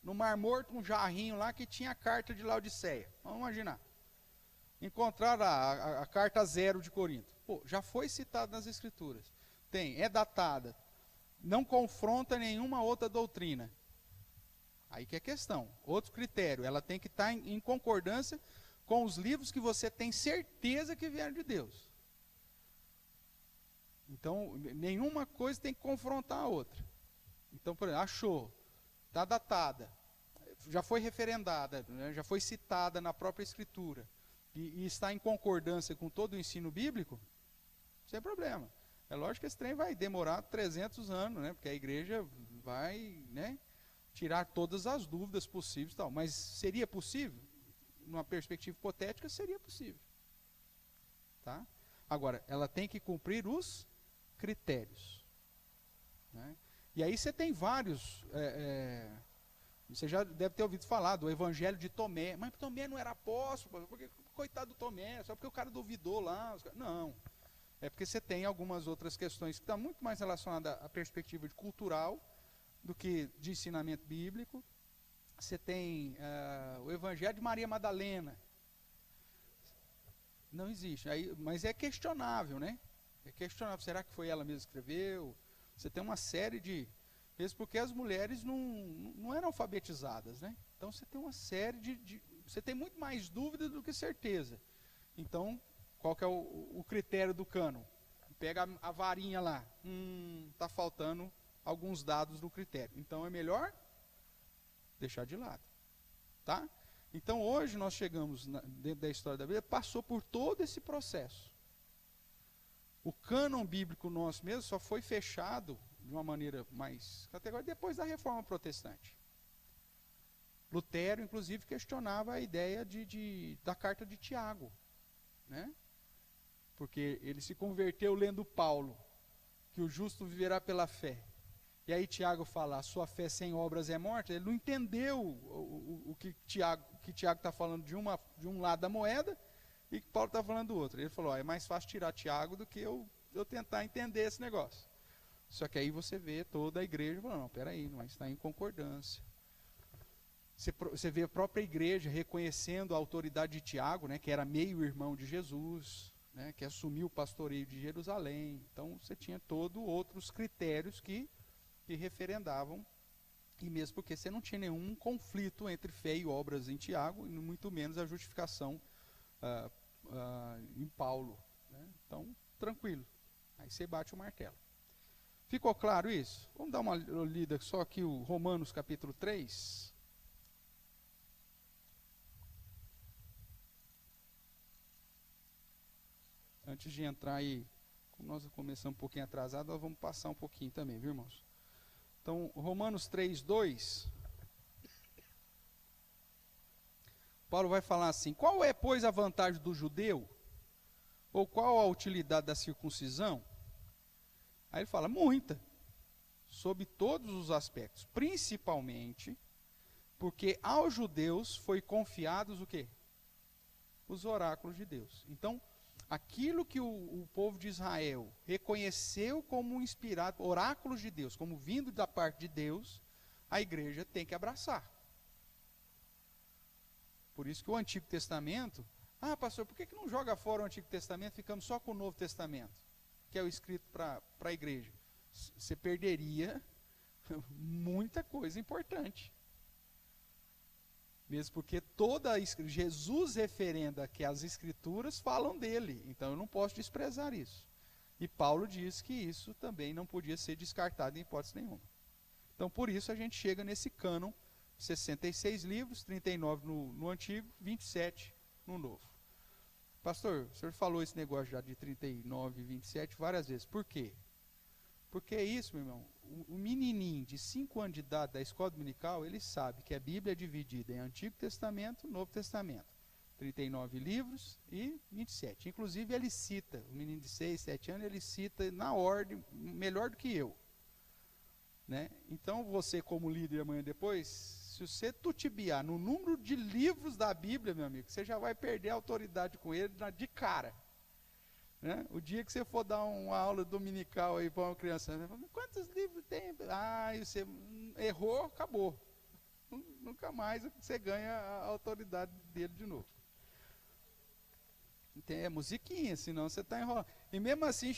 no Mar Morto um jarrinho lá que tinha a carta de Laodiceia, vamos imaginar, encontraram a carta 0 de Corinto, já foi citada nas escrituras, é datada, não confronta nenhuma outra doutrina, aí que é questão, outro critério, ela tem que estar em concordância com os livros que você tem certeza que vieram de Deus. Então, nenhuma coisa tem que confrontar a outra. Então, por exemplo, achou, está datada, já foi referendada, já foi citada na própria Escritura, e está em concordância com todo o ensino bíblico, sem problema. É lógico que esse trem vai demorar 300 anos, porque a igreja vai tirar todas as dúvidas possíveis e tal. Mas seria possível? Numa perspectiva hipotética, seria possível. Tá? Agora, ela tem que cumprir os critérios. E aí você tem vários... você já deve ter ouvido falar do Evangelho de Tomé. Mas Tomé não era apóstolo, porque, coitado do Tomé, só porque o cara duvidou lá. Não. É porque você tem algumas outras questões que estão muito mais relacionadas à perspectiva cultural do que de ensinamento bíblico. Você tem o Evangelho de Maria Madalena. Não existe. Mas é questionável, É questionável. Será que foi ela mesma que escreveu? Você tem uma série de... Mesmo porque as mulheres não eram alfabetizadas, Então você tem uma série você tem muito mais dúvida do que certeza. Então, qual que é o critério do cânon? Pega a varinha lá. Está faltando alguns dados do critério. Então é melhor deixar de lado, tá? Então hoje nós chegamos dentro da história da Bíblia, passou por todo esse processo. O cânon bíblico nosso mesmo só foi fechado de uma maneira mais categórica depois da Reforma Protestante. Lutero, inclusive, questionava a ideia da carta de Tiago, Porque ele se converteu lendo Paulo, que o justo viverá pela fé. E aí Tiago fala, a sua fé sem obras é morta. Ele não entendeu o que Tiago está falando de um lado da moeda e que Paulo está falando do outro. Ele falou, é mais fácil tirar Tiago do que eu tentar entender esse negócio. Só que aí você vê toda a igreja falando, não, peraí, não está em concordância. Você vê a própria igreja reconhecendo a autoridade de Tiago, que era meio-irmão de Jesus, que assumiu o pastoreio de Jerusalém. Então você tinha todos outros critérios que referendavam, e mesmo porque você não tinha nenhum conflito entre fé e obras em Tiago, e muito menos a justificação em Paulo. Então, tranquilo. Aí você bate o martelo. Ficou claro isso? Vamos dar uma lida só aqui, o Romanos capítulo 3. Antes de entrar aí, como nós começamos um pouquinho atrasado, nós vamos passar um pouquinho também, viu, irmãos? Então, Romanos 3, 2. Paulo vai falar assim: qual é, pois, a vantagem do judeu? Ou qual a utilidade da circuncisão? Aí ele fala: muita, sob todos os aspectos, principalmente porque aos judeus foi confiados o quê? Os oráculos de Deus. Então, aquilo que o povo de Israel reconheceu como inspirado, oráculos de Deus, como vindo da parte de Deus, a igreja tem que abraçar. Por isso que o Antigo Testamento, pastor, por que não joga fora o Antigo Testamento, ficamos só com o Novo Testamento, que é o escrito para a igreja? Você perderia muita coisa importante. Mesmo porque Jesus referenda que as escrituras falam dele, então eu não posso desprezar isso. E Paulo diz que isso também não podia ser descartado em hipótese nenhuma. Então por isso a gente chega nesse cânon, 66 livros, 39 no Antigo, 27 no Novo. Pastor, o senhor falou esse negócio já de 39 e 27 várias vezes. Por quê? Porque é isso, meu irmão. O menininho de 5 anos de idade da escola dominical, ele sabe que a Bíblia é dividida em Antigo Testamento e Novo Testamento. 39 livros e 27. Inclusive ele cita, o menino de 6, 7 anos, ele cita na ordem, melhor do que eu. Né? Então você, como líder amanhã depois, se você tutibiar no número de livros da Bíblia, meu amigo, você já vai perder a autoridade com ele de cara. Né? O dia que você for dar uma aula dominical aí para uma criança, você fala: quantos livros tem? E você errou, acabou. Nunca mais você ganha a autoridade dele de novo. Tem musiquinha, senão você está enrolando. E mesmo assim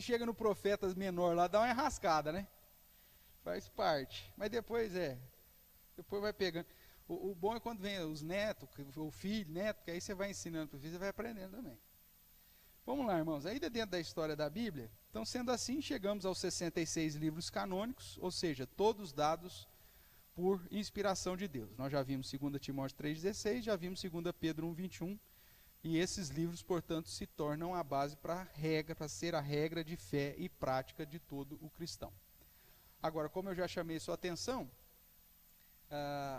chega no profeta menor lá, dá uma enrascada, né? Faz parte. Mas depois vai pegando. O bom é quando vem os netos, o filho, neto, que aí você vai ensinando para o filho, você vai aprendendo também. Vamos lá, irmãos, ainda dentro da história da Bíblia, então sendo assim, chegamos aos 66 livros canônicos, ou seja, todos dados por inspiração de Deus. Nós já vimos 2 Timóteo 3,16, já vimos 2 Pedro 1,21, e esses livros, portanto, se tornam a base para ser a regra de fé e prática de todo o cristão. Agora, como eu já chamei sua atenção,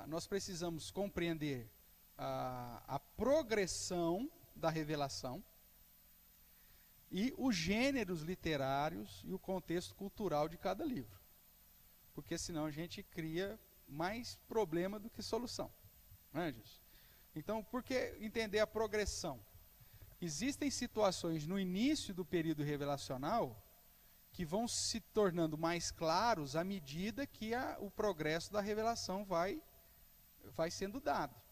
nós precisamos compreender a progressão da revelação, e os gêneros literários e o contexto cultural de cada livro. Porque senão a gente cria mais problema do que solução. Não é, Jesus? Então, por que entender a progressão? Existem situações no início do período revelacional que vão se tornando mais claros à medida que o progresso da revelação vai sendo dado.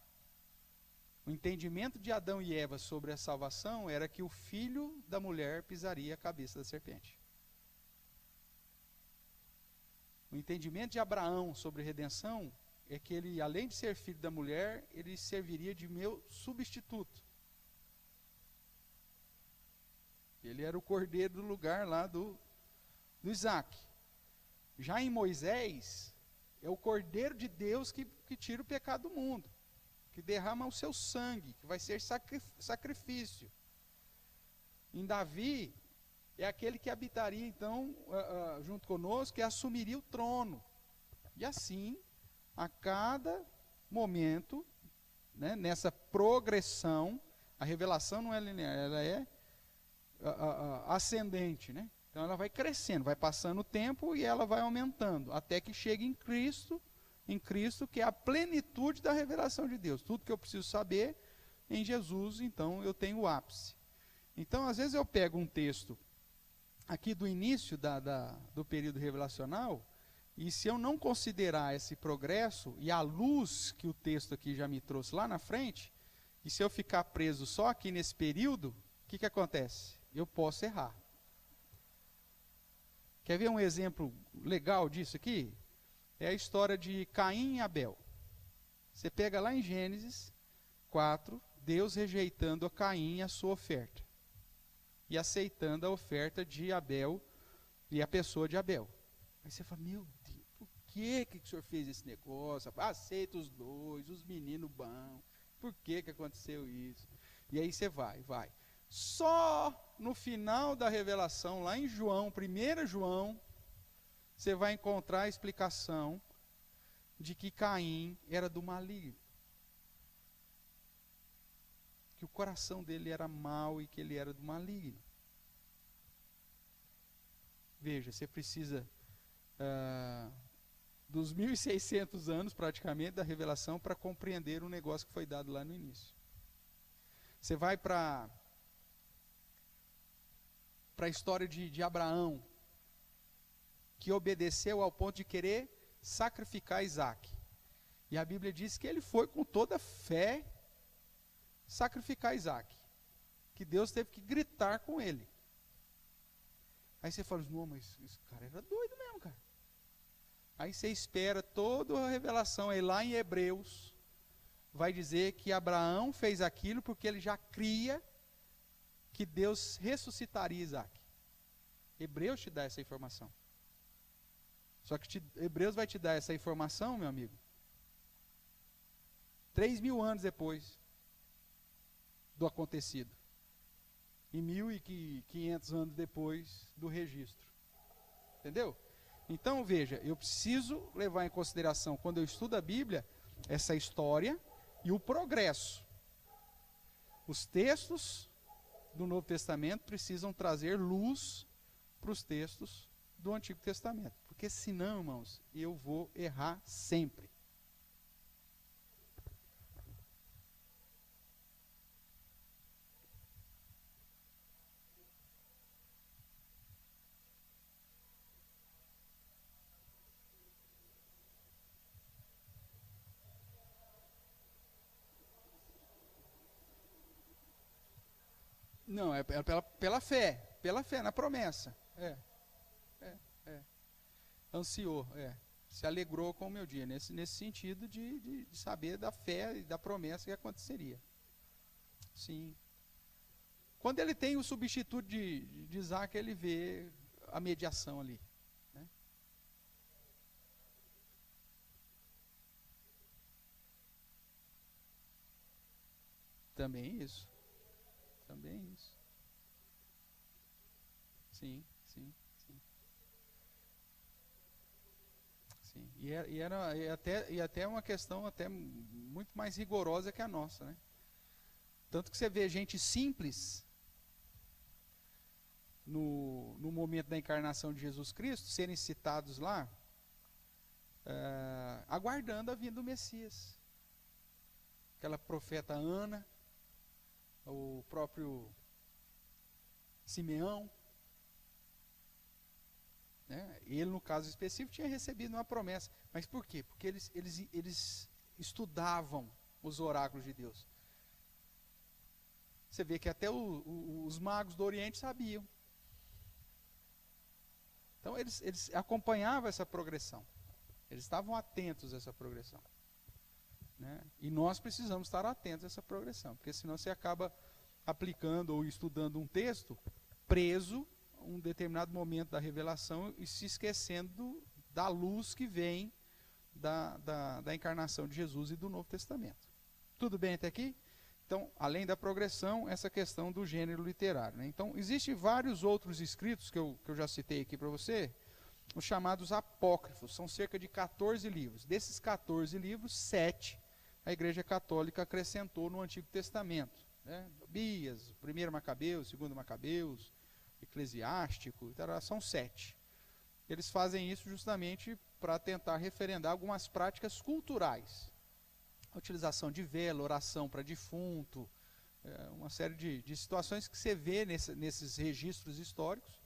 O entendimento de Adão e Eva sobre a salvação era que o filho da mulher pisaria a cabeça da serpente. O entendimento de Abraão sobre redenção é que ele, além de ser filho da mulher, ele serviria de meu substituto. Ele era o cordeiro do lugar lá do Isaac. Já em Moisés, é o cordeiro de Deus que tira o pecado do mundo, que derrama o seu sangue, que vai ser sacrifício. Em Davi, é aquele que habitaria, então, junto conosco, que assumiria o trono. E assim, a cada momento, né, nessa progressão, a revelação não é linear, ela é ascendente, né? Então ela vai crescendo, vai passando o tempo e ela vai aumentando, até que chegue em Cristo, que é a plenitude da revelação de Deus. Tudo que eu preciso saber, em Jesus, então eu tenho o ápice. Então, às vezes eu pego um texto aqui do início do período revelacional, e se eu não considerar esse progresso e a luz que o texto aqui já me trouxe lá na frente, e se eu ficar preso só aqui nesse período, o que acontece? Eu posso errar. Quer ver um exemplo legal disso aqui? É a história de Caim e Abel. Você pega lá em Gênesis 4, Deus rejeitando a Caim e a sua oferta, e aceitando a oferta de Abel e a pessoa de Abel. Aí você fala: meu Deus, por que o senhor fez esse negócio? Aceita os dois, os meninos bons. Por que aconteceu isso? E aí você vai. Só no final da revelação, lá em João, 1 João, você vai encontrar a explicação de que Caim era do maligno. que o coração dele era mau e que ele era do maligno. Veja, você precisa dos 1.600 anos, praticamente, da revelação para compreender um negócio que foi dado lá no início. Você vai para a história de Abraão, que obedeceu ao ponto de querer sacrificar Isaac. E a Bíblia diz que ele foi com toda fé sacrificar Isaac. Que Deus teve que gritar com ele. Aí você fala, não, mas esse cara era doido mesmo, cara. Aí você espera toda a revelação, aí lá em Hebreus, vai dizer que Abraão fez aquilo porque ele já cria que Deus ressuscitaria Isaac. Hebreus te dá essa informação. Só que Hebreus vai te dar essa informação, meu amigo, 3.000 anos depois do acontecido. E 1.500 anos depois do registro. Entendeu? Então, veja, eu preciso levar em consideração, quando eu estudo a Bíblia, essa história e o progresso. Os textos do Novo Testamento precisam trazer luz para os textos do Antigo Testamento. Porque senão, irmãos, eu vou errar sempre. Não, é pela fé, na promessa. É. Ansiou, se alegrou com o meu dia, nesse sentido de saber da fé e da promessa que aconteceria. Sim. Quando ele tem o substituto de Isaac, ele vê a mediação ali. Né? Também isso. Sim. E até uma questão até muito mais rigorosa que a nossa, né? Tanto que você vê gente simples no momento da encarnação de Jesus Cristo serem citados lá, aguardando a vinda do Messias. Aquela profeta Ana, o próprio Simeão, né? Ele, no caso específico, tinha recebido uma promessa. Mas por quê? Porque eles estudavam os oráculos de Deus. Você vê que até os magos do Oriente sabiam. Então eles acompanhavam essa progressão. Eles estavam atentos a essa progressão. Né? E nós precisamos estar atentos a essa progressão, porque senão você acaba aplicando ou estudando um texto preso a um determinado momento da revelação e se esquecendo da luz que vem da encarnação de Jesus e do Novo Testamento. Tudo bem até aqui? Então, além da progressão, essa questão do gênero literário. Né? Então, existem vários outros escritos que eu já citei aqui para você, os chamados apócrifos, são cerca de 14 livros. Desses 14 livros, 7 a Igreja Católica acrescentou no Antigo Testamento. Né? Bias, 1 Macabeus, 2 Macabeus, Eclesiástico, então, são 7. Eles fazem isso justamente para tentar referendar algumas práticas culturais. A utilização de vela, oração para defunto, uma série de situações que você vê nesses registros históricos,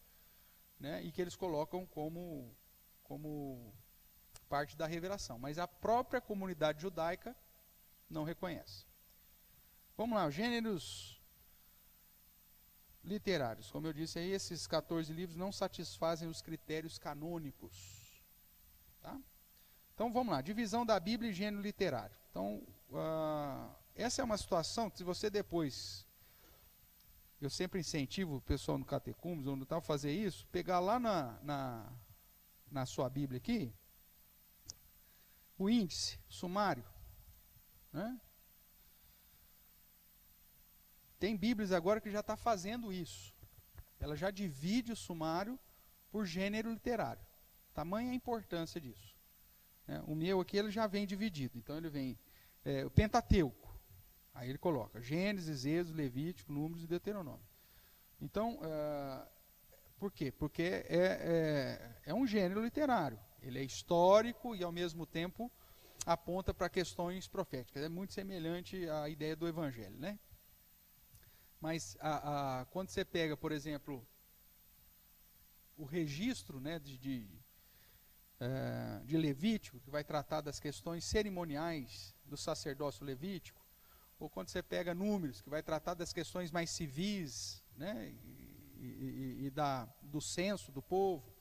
né, e que eles colocam como parte da revelação. Mas a própria comunidade judaica não reconhece. Vamos lá, os gêneros literários. Como eu disse aí, esses 14 livros não satisfazem os critérios canônicos. Tá? Então vamos lá, divisão da Bíblia e gênero literário. Então, essa é uma situação que se você depois, eu sempre incentivo o pessoal no Catecúmenos, ou no tal, fazer isso, pegar lá na sua Bíblia aqui, o índice, o sumário, né? Tem Bíblias agora que já está fazendo isso. Ela já divide o sumário por gênero literário. Tamanha a importância disso. Né? O meu aqui ele já vem dividido. Então ele vem o Pentateuco. Aí ele coloca Gênesis, Êxodo, Levítico, Números e Deuteronômio. Então, por quê? Porque é um gênero literário. Ele é histórico e, ao mesmo tempo, aponta para questões proféticas. É muito semelhante à ideia do Evangelho, né? Mas quando você pega, por exemplo, o registro, né, de Levítico, que vai tratar das questões cerimoniais do sacerdócio levítico, ou quando você pega Números, que vai tratar das questões mais civis, né, do censo do povo,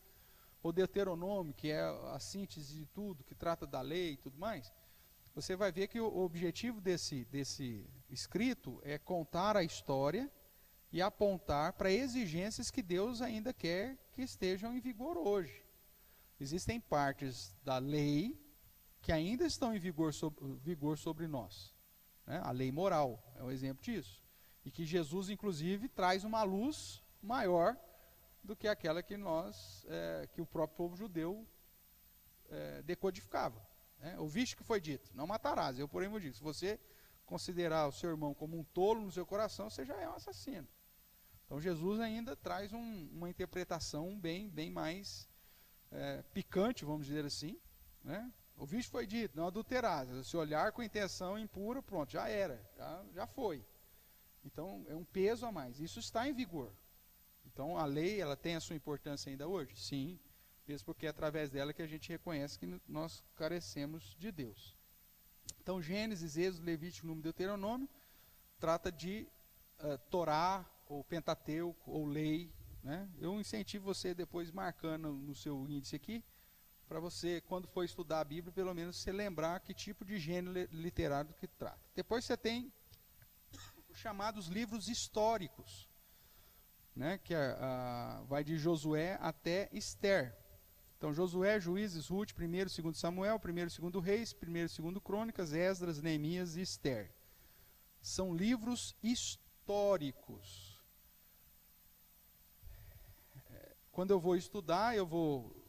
ou Deuteronômio, que é a síntese de tudo, que trata da lei e tudo mais, você vai ver que o objetivo desse escrito é contar a história e apontar para exigências que Deus ainda quer que estejam em vigor hoje. Existem partes da lei que ainda estão em vigor sobre nós, né? A lei moral é um exemplo disso. E que Jesus, inclusive, traz uma luz maior do que aquela que que o próprio povo judeu decodificava. Ouviste que foi dito, não matarás, eu porém vos digo, se você considerar o seu irmão como um tolo no seu coração, você já é um assassino. Então Jesus ainda traz uma interpretação bem mais picante, vamos dizer assim, né? Ouviste que foi dito, não adulterarás, se olhar com intenção impura, pronto, já era, já foi. Então é um peso a mais, isso está em vigor. Então a lei, ela tem a sua importância ainda hoje? Sim, mesmo porque é através dela que a gente reconhece que nós carecemos de Deus. Então Gênesis, Êxodo, Levítico, Número e Deuteronômio trata de Torá, ou Pentateuco, ou lei, né? Eu incentivo você depois marcando no seu índice aqui, para você, quando for estudar a Bíblia, pelo menos você lembrar que tipo de gênero literário que trata. Depois você tem os chamados livros históricos, né, que vai de Josué até Ester. Então Josué, Juízes, Ruth, 1º e 2º Samuel, 1º e 2º Reis, 1º e 2º Crônicas, Esdras, Neemias e Ester. São livros históricos. Quando eu vou estudar, eu vou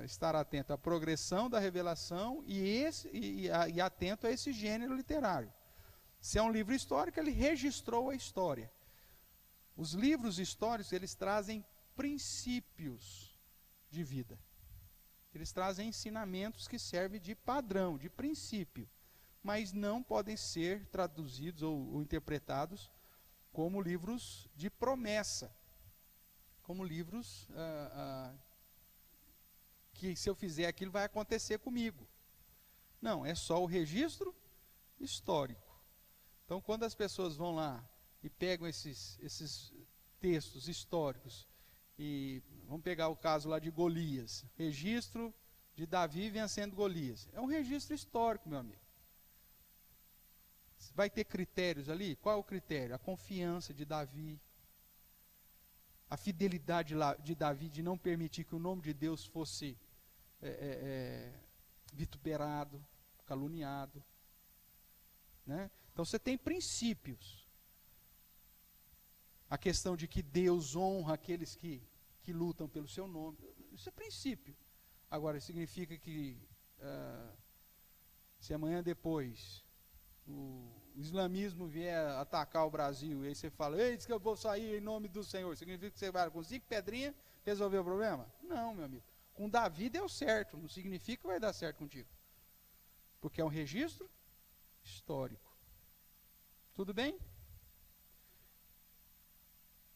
estar atento à progressão da revelação e atento a esse gênero literário. Se é um livro histórico, ele registrou a história. Os livros históricos, eles trazem princípios de vida. Eles trazem ensinamentos que servem de padrão, de princípio, mas não podem ser traduzidos ou interpretados como livros de promessa, como livros que, se eu fizer aquilo, vai acontecer comigo. Não, é só o registro histórico. Então, quando as pessoas vão lá e pegam esses textos históricos, e vamos pegar o caso lá de Golias, registro de Davi vencendo Golias. É um registro histórico, meu amigo. Vai ter critérios ali? Qual é o critério? A confiança de Davi, a fidelidade de Davi de não permitir que o nome de Deus fosse vituperado, caluniado, né? Então você tem princípios. A questão de que Deus honra aqueles que lutam pelo seu nome, isso é princípio. Agora, significa que se amanhã depois o islamismo vier atacar o Brasil, e aí você fala, ei, diz que eu vou sair em nome do Senhor, significa que você vai com 5 pedrinhas resolver o problema? Não, meu amigo. Com Davi deu certo, não significa que vai dar certo contigo. Porque é um registro histórico. Tudo bem?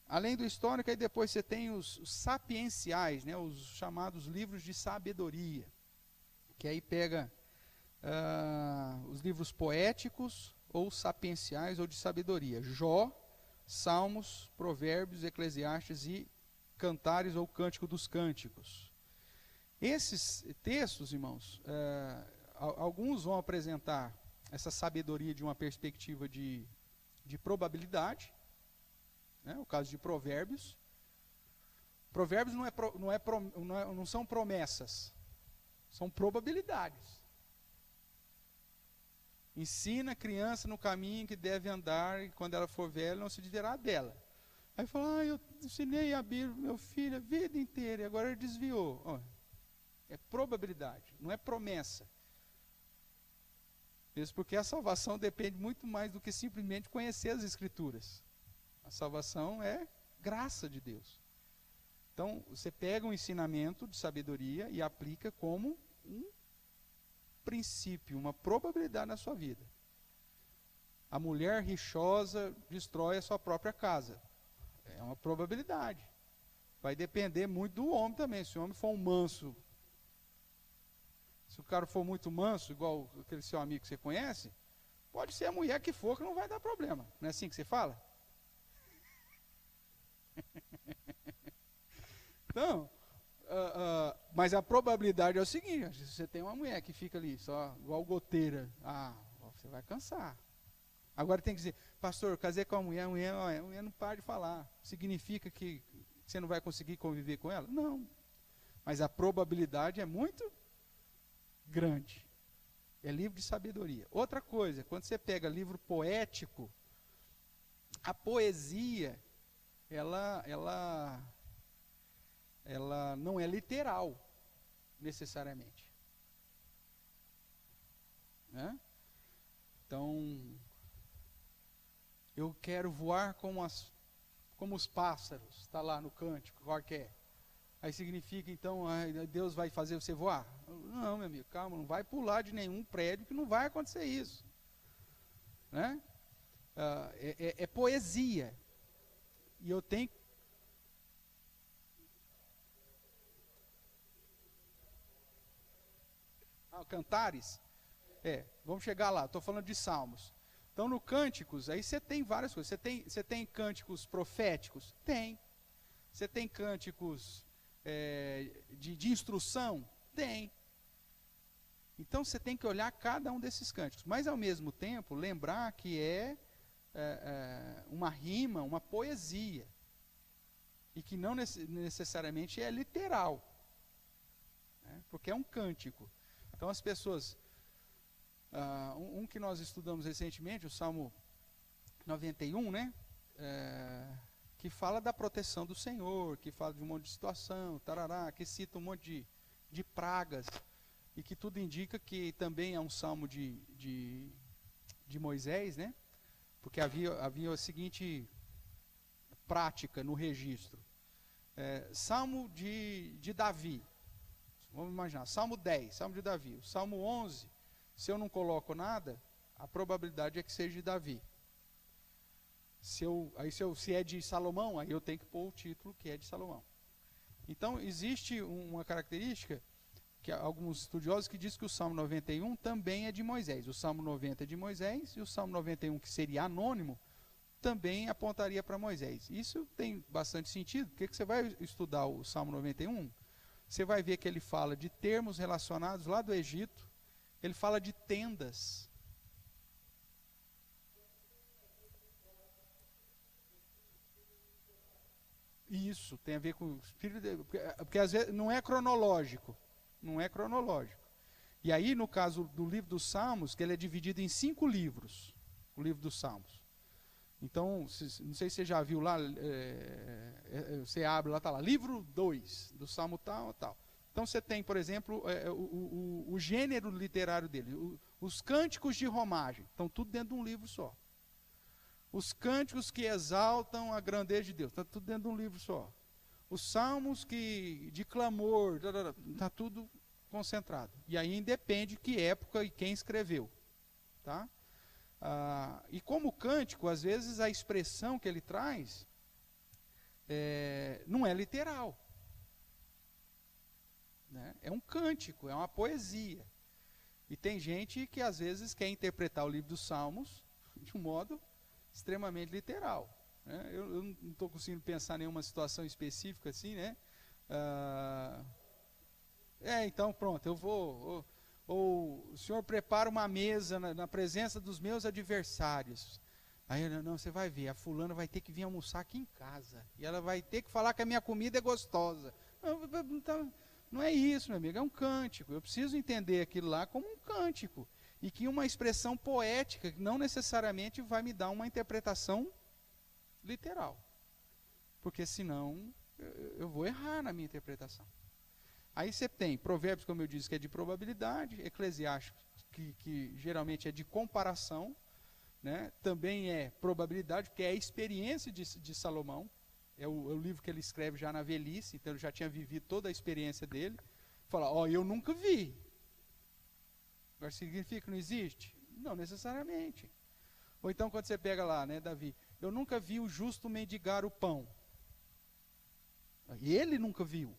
Além do histórico, aí depois você tem os sapienciais, né, os chamados livros de sabedoria, que aí pega os livros poéticos, ou sapienciais, ou de sabedoria. Jó, Salmos, Provérbios, Eclesiastes e Cantares, ou Cântico dos Cânticos. Esses textos, irmãos, alguns vão apresentar essa sabedoria de uma perspectiva de probabilidade, né? O caso de Provérbios. Provérbios não são promessas, são probabilidades. Ensina a criança no caminho que deve andar, e quando ela for velha, não se desviará dela. Aí fala, eu ensinei a Bíblia meu filho a vida inteira, e agora ele desviou. É probabilidade, não é promessa. Mesmo porque a salvação depende muito mais do que simplesmente conhecer as Escrituras. A salvação é graça de Deus. Então, você pega um ensinamento de sabedoria e aplica como um princípio, uma probabilidade na sua vida. A mulher rixosa destrói a sua própria casa. É uma probabilidade. Vai depender muito do homem também. Se o homem for um manso, se o cara for muito manso, igual aquele seu amigo que você conhece, pode ser a mulher que for, que não vai dar problema. Não é assim que você fala? Então, mas a probabilidade é o seguinte: se você tem uma mulher que fica ali, só igual goteira, você vai cansar. Agora tem que dizer, pastor, casei com a mulher não para de falar. Significa que você não vai conseguir conviver com ela? Não. Mas a probabilidade é muito grande. É livro de sabedoria. Outra coisa, quando você pega livro poético, a poesia, ela não é literal, necessariamente. Né? Então, eu quero voar como os pássaros, está lá no cântico, qualquer. Aí significa, então, Deus vai fazer você voar? Não, meu amigo, calma, não vai pular de nenhum prédio, que não vai acontecer isso. Né? É poesia. E eu tenho... Cantares? Vamos chegar lá, estou falando de salmos. Então, no Cânticos, aí você tem várias coisas. Você tem cânticos proféticos? Tem. Você tem cânticos de instrução? Tem. Então, você tem que olhar cada um desses cânticos. Mas, ao mesmo tempo, lembrar que é uma rima, uma poesia. E que não necessariamente é literal. Né? Porque é um cântico. Então, as pessoas... um que nós estudamos recentemente, o Salmo 91, né? Que fala da proteção do Senhor, que fala de um monte de situação, que cita um monte de pragas, e que tudo indica que também é um salmo de Moisés, né? Porque havia a seguinte prática no registro. Salmo de Davi, vamos imaginar, Salmo 10, Salmo de Davi, o Salmo 11, se eu não coloco nada, a probabilidade é que seja de Davi. Se é de Salomão, aí eu tenho que pôr o título que é de Salomão. Então, existe uma característica, que alguns estudiosos que dizem que o Salmo 91 também é de Moisés. O Salmo 90 é de Moisés, e o Salmo 91, que seria anônimo, também apontaria para Moisés. Isso tem bastante sentido, porque você vai estudar o Salmo 91, você vai ver que ele fala de termos relacionados lá do Egito. Ele fala de tendas. Isso, tem a ver com o espírito, porque às vezes não é cronológico. Não é cronológico. E aí, no caso do livro dos Salmos, que ele é dividido em 5 livros, o livro dos Salmos. Então, não sei se você já viu lá, você abre lá, está lá, livro 2, do Salmo tal, tal. Então você tem, por exemplo, o gênero literário dele, os cânticos de romagem, estão tudo dentro de um livro só. Os cânticos que exaltam a grandeza de Deus, está tudo dentro de um livro só. Os salmos de clamor, está tudo concentrado. E aí independe que época e quem escreveu. Tá? E como cântico, às vezes a expressão que ele traz não é literal. Né? É um cântico, é uma poesia. E tem gente que às vezes quer interpretar o livro dos Salmos de um modo extremamente literal. Né? Eu não estou conseguindo pensar em nenhuma situação específica assim, né? Então pronto, eu vou... Ou o senhor prepara uma mesa na presença dos meus adversários. Aí, não, você vai ver, a fulana vai ter que vir almoçar aqui em casa. E ela vai ter que falar que a minha comida é gostosa. Não é isso, meu amigo, é um cântico. Eu preciso entender aquilo lá como um cântico. E que uma expressão poética, que não necessariamente vai me dar uma interpretação literal. Porque senão eu vou errar na minha interpretação. Aí você tem Provérbios, como eu disse, que é de probabilidade, Eclesiastes, que geralmente é de comparação, né? Também é probabilidade, porque é a experiência de Salomão, é o livro que ele escreve já na velhice, então ele já tinha vivido toda a experiência dele. Fala, eu nunca vi. Agora significa que não existe? Não necessariamente. Ou então quando você pega lá, né, Davi, eu nunca vi o justo mendigar o pão. E ele nunca viu.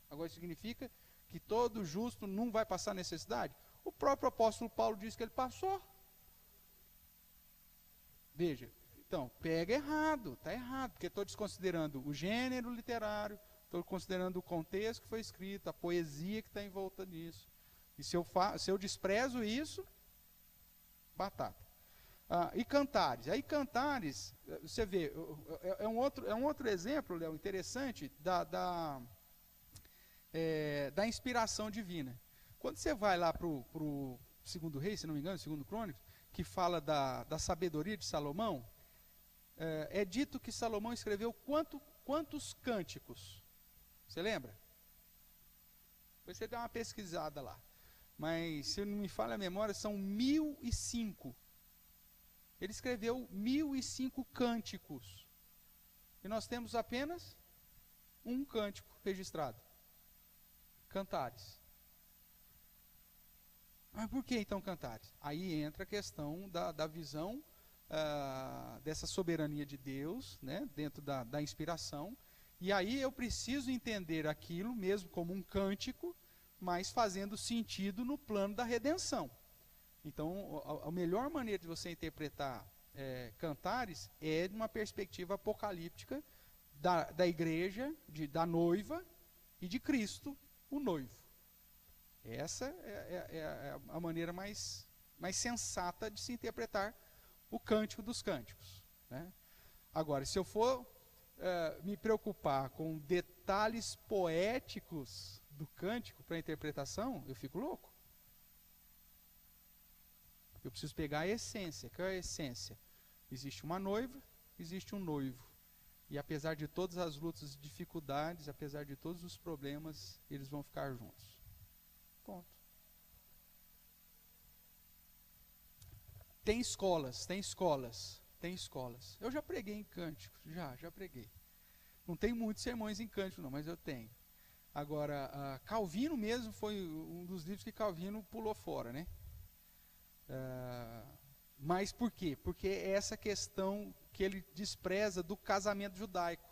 Agora significa que todo justo não vai passar necessidade? O próprio apóstolo Paulo diz que ele passou. Veja, então, pega errado, está errado, porque estou desconsiderando o gênero literário, estou considerando o contexto que foi escrito, a poesia que está em volta disso. E se eu desprezo isso, batata. E Cantares. Aí Cantares, você vê, é um outro exemplo, Léo, interessante da inspiração divina. Quando você vai lá para o Segundo Reis, se não me engano, Segundo Crônicas, que fala da sabedoria de Salomão, é dito que Salomão escreveu quantos cânticos? Você lembra? Depois você dá uma pesquisada lá. Mas, se não me falha a memória, são 1005. Ele escreveu 1005 cânticos. E nós temos apenas um cântico registrado. Cantares. Mas por que então Cantares? Aí entra a questão da visão dessa soberania de Deus, né, dentro da inspiração. E aí eu preciso entender aquilo mesmo como um cântico, mas fazendo sentido no plano da redenção. Então, a melhor maneira de você interpretar Cantares é de uma perspectiva apocalíptica da igreja, da noiva e de Cristo, o noivo. Essa é a maneira mais sensata de se interpretar o cântico dos cânticos, né? Agora, se eu for me preocupar com detalhes poéticos do cântico para a interpretação, eu fico louco. Eu preciso pegar a essência. Qual é a essência? Existe uma noiva, existe um noivo. E apesar de todas as lutas e dificuldades, apesar de todos os problemas, eles vão ficar juntos. Ponto. Tem escolas. Eu já preguei em cânticos, já preguei. Não tenho muitos sermões em cântico não, mas eu tenho. Agora, Calvino mesmo foi um dos livros que Calvino pulou fora, né? Mas por quê? Porque é essa questão que ele despreza do casamento judaico.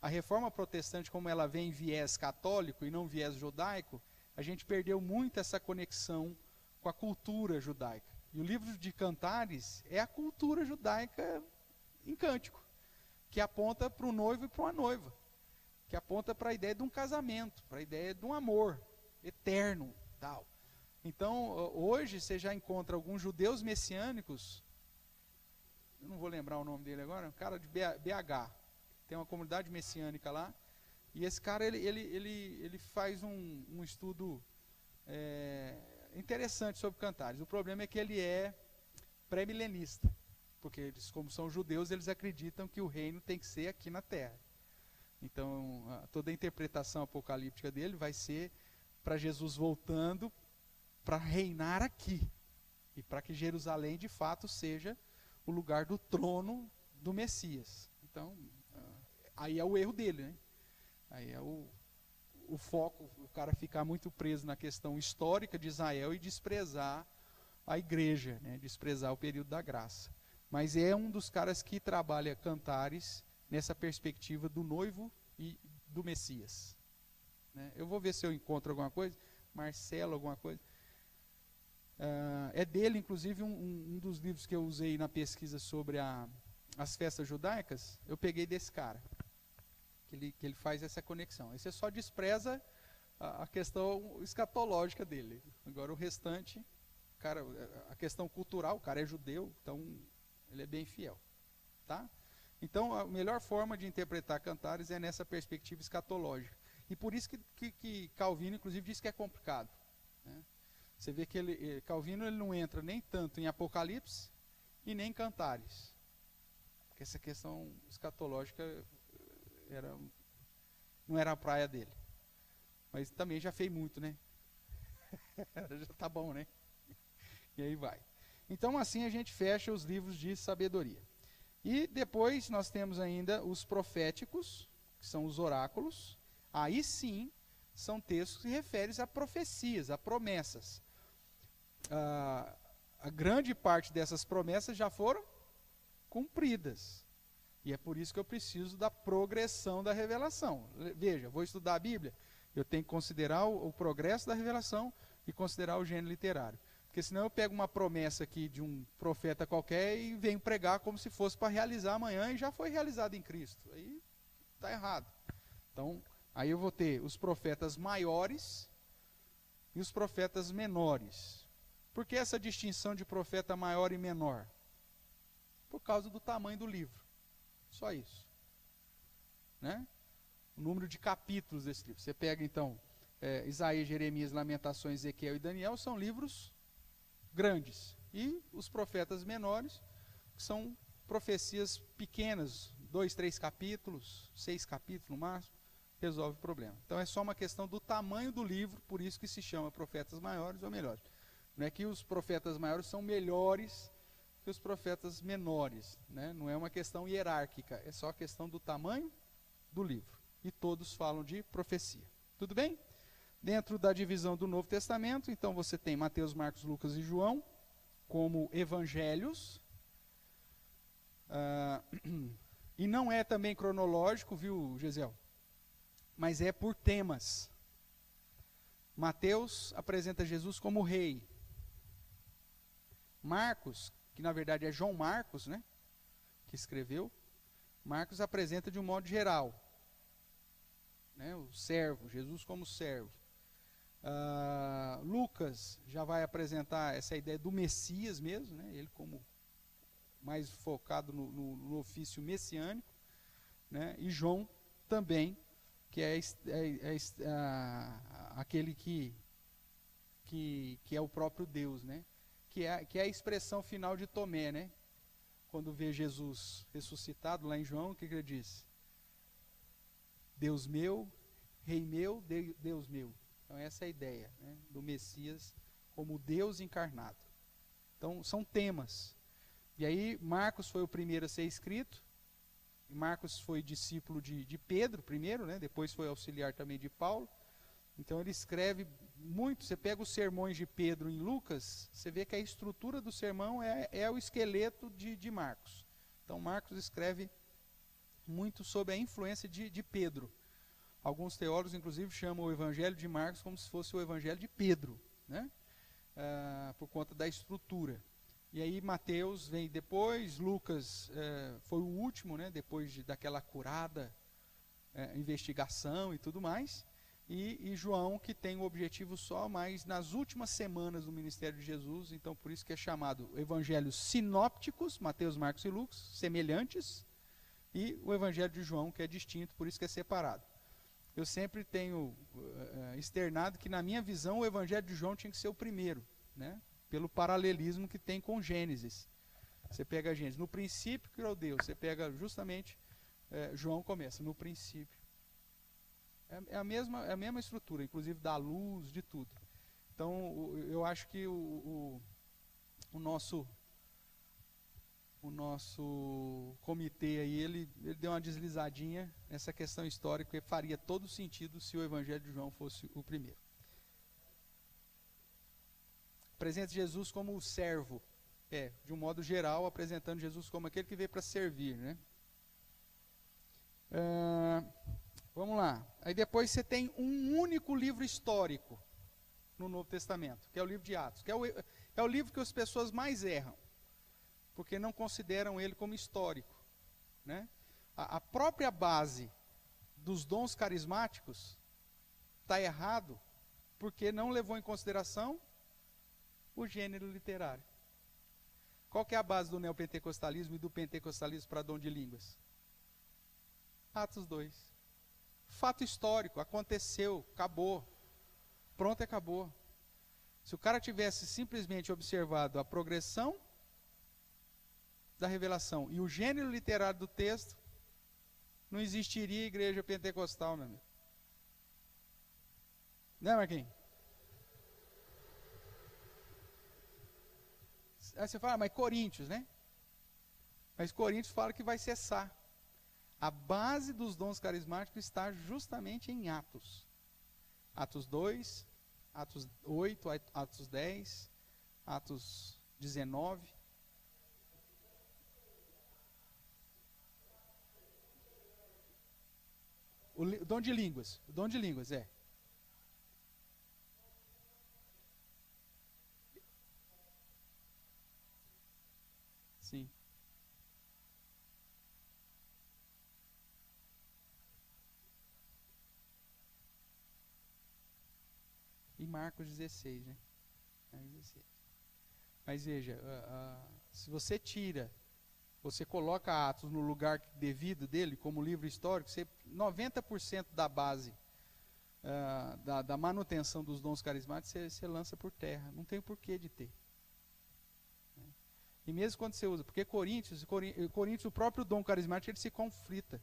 A reforma protestante, como ela vem em viés católico e não viés judaico, a gente perdeu muito essa conexão com a cultura judaica. E o livro de Cantares é a cultura judaica em cântico, que aponta para o noivo e para uma noiva, que aponta para a ideia de um casamento, para a ideia de um amor eterno, tal. Então, hoje você já encontra alguns judeus messiânicos, eu não vou lembrar o nome dele agora, um cara de BH, tem uma comunidade messiânica lá, e esse cara, ele faz um estudo interessante sobre Cantares. O problema é que ele é pré-milenista, porque eles, como são judeus, eles acreditam que o reino tem que ser aqui na terra. Então, toda a interpretação apocalíptica dele vai ser para Jesus voltando para reinar aqui, e para que Jerusalém de fato seja o lugar do trono do Messias. Então, aí é o erro dele, né? Aí é o foco, o cara ficar muito preso na questão histórica de Israel e desprezar a igreja, né? Desprezar o período da graça. Mas é um dos caras que trabalha Cantares nessa perspectiva do noivo e do Messias, né? Eu vou ver se eu encontro alguma coisa, Marcelo, alguma coisa. É dele, inclusive, um dos livros que eu usei na pesquisa sobre as festas judaicas, eu peguei desse cara, que ele faz essa conexão. Aí você só despreza a questão escatológica dele. Agora o restante, cara, a questão cultural, o cara é judeu, então ele é bem fiel, tá? Então a melhor forma de interpretar Cantares é nessa perspectiva escatológica. E por isso que Calvino, inclusive, diz que é complicado, né? Você vê que Calvino ele não entra nem tanto em Apocalipse e nem em Cantares, porque essa questão escatológica não era a praia dele. Mas também já fez muito, né? Já tá bom, né? E aí vai. Então assim a gente fecha os livros de sabedoria. E depois nós temos ainda os proféticos, que são os oráculos. Aí sim são textos que referem a profecias, a promessas. A grande parte dessas promessas já foram cumpridas. E é por isso que eu preciso da progressão da revelação. Veja, vou estudar a Bíblia, eu tenho que considerar o progresso da revelação e considerar o gênero literário. Porque senão eu pego uma promessa aqui de um profeta qualquer e venho pregar como se fosse para realizar amanhã e já foi realizado em Cristo. Aí está errado. Então, aí eu vou ter os profetas maiores e os profetas menores. Por que essa distinção de profeta maior e menor? Por causa do tamanho do livro. Só isso. Né? O número de capítulos desse livro. Você pega então Isaías, Jeremias, Lamentações, Ezequiel e Daniel, são livros grandes. E os profetas menores, que são profecias pequenas, 2, 3 capítulos, 6 capítulos no máximo, resolve o problema. Então é só uma questão do tamanho do livro, por isso que se chama profetas maiores ou melhores. Não é que os profetas maiores são melhores que os profetas menores, né? Não é uma questão hierárquica, é só a questão do tamanho do livro. E todos falam de profecia. Tudo bem? Dentro da divisão do Novo Testamento, então você tem Mateus, Marcos, Lucas e João como evangelhos. E não é também cronológico, viu, Gesiel? Mas é por temas. Mateus apresenta Jesus como rei. Marcos, que na verdade é João Marcos, né, que escreveu, Marcos apresenta de um modo geral, né, o servo, Jesus como servo. Lucas já vai apresentar essa ideia do Messias mesmo, né, ele como mais focado no ofício messiânico, né, e João também, que é aquele que é o próprio Deus, né, que é a expressão final de Tomé, né? Quando vê Jesus ressuscitado lá em João, o que ele diz? Deus meu, Rei meu, Deus meu. Então essa é a ideia, né, do Messias como Deus encarnado. Então são temas. E aí Marcos foi o primeiro a ser escrito. Marcos foi discípulo de Pedro primeiro, né? Depois foi auxiliar também de Paulo. Então ele escreve muito. Você pega os sermões de Pedro em Lucas, você vê que a estrutura do sermão é o esqueleto de Marcos. Então Marcos escreve muito sobre a influência de Pedro. Alguns teólogos inclusive chamam o evangelho de Marcos como se fosse o evangelho de Pedro, né? Por conta da estrutura. E aí Mateus vem depois, Lucas foi o último, né? Depois daquela acurada investigação e tudo mais. E João, que tem o objetivo só, mas nas últimas semanas do ministério de Jesus, então por isso que é chamado evangelhos sinópticos, Mateus, Marcos e Lucas, semelhantes, e o evangelho de João, que é distinto, por isso que é separado. Eu sempre tenho externado que, na minha visão, o evangelho de João tinha que ser o primeiro, né? Pelo paralelismo que tem com Gênesis. Você pega a Gênesis, no princípio criou Deus, você pega justamente, João começa, no princípio. É a mesma estrutura, inclusive da luz, de tudo. Então, eu acho que o nosso comitê aí, ele deu uma deslizadinha nessa questão histórica, e faria todo sentido se o Evangelho de João fosse o primeiro. Apresenta Jesus como o servo, de um modo geral, apresentando Jesus como aquele que veio para servir, né? Vamos lá. Aí depois você tem um único livro histórico no Novo Testamento, que é o livro de Atos, que é o livro que as pessoas mais erram, porque não consideram ele como histórico, né? A própria base dos dons carismáticos está errado, porque não levou em consideração o gênero literário. Qual que é a base do neopentecostalismo e do pentecostalismo para dom de línguas? Atos 2. Fato histórico, aconteceu, acabou. Pronto, acabou. Se o cara tivesse simplesmente observado a progressão da revelação e o gênero literário do texto, não existiria igreja pentecostal, meu amigo. Né, Marquinhos? Aí você fala, mas Coríntios, né? Mas Coríntios fala que vai cessar. A base dos dons carismáticos está justamente em Atos. Atos 2, Atos 8, Atos 10, Atos 19. O dom de línguas. O dom de línguas, é. Sim. E Marcos 16, né? Marcos 16. Mas veja, se você tira, você coloca Atos no lugar devido dele, como livro histórico, 90% da base da manutenção dos dons carismáticos você lança por terra. Não tem porquê de ter. E mesmo quando você usa, porque Coríntios, o próprio dom carismático, ele se conflita.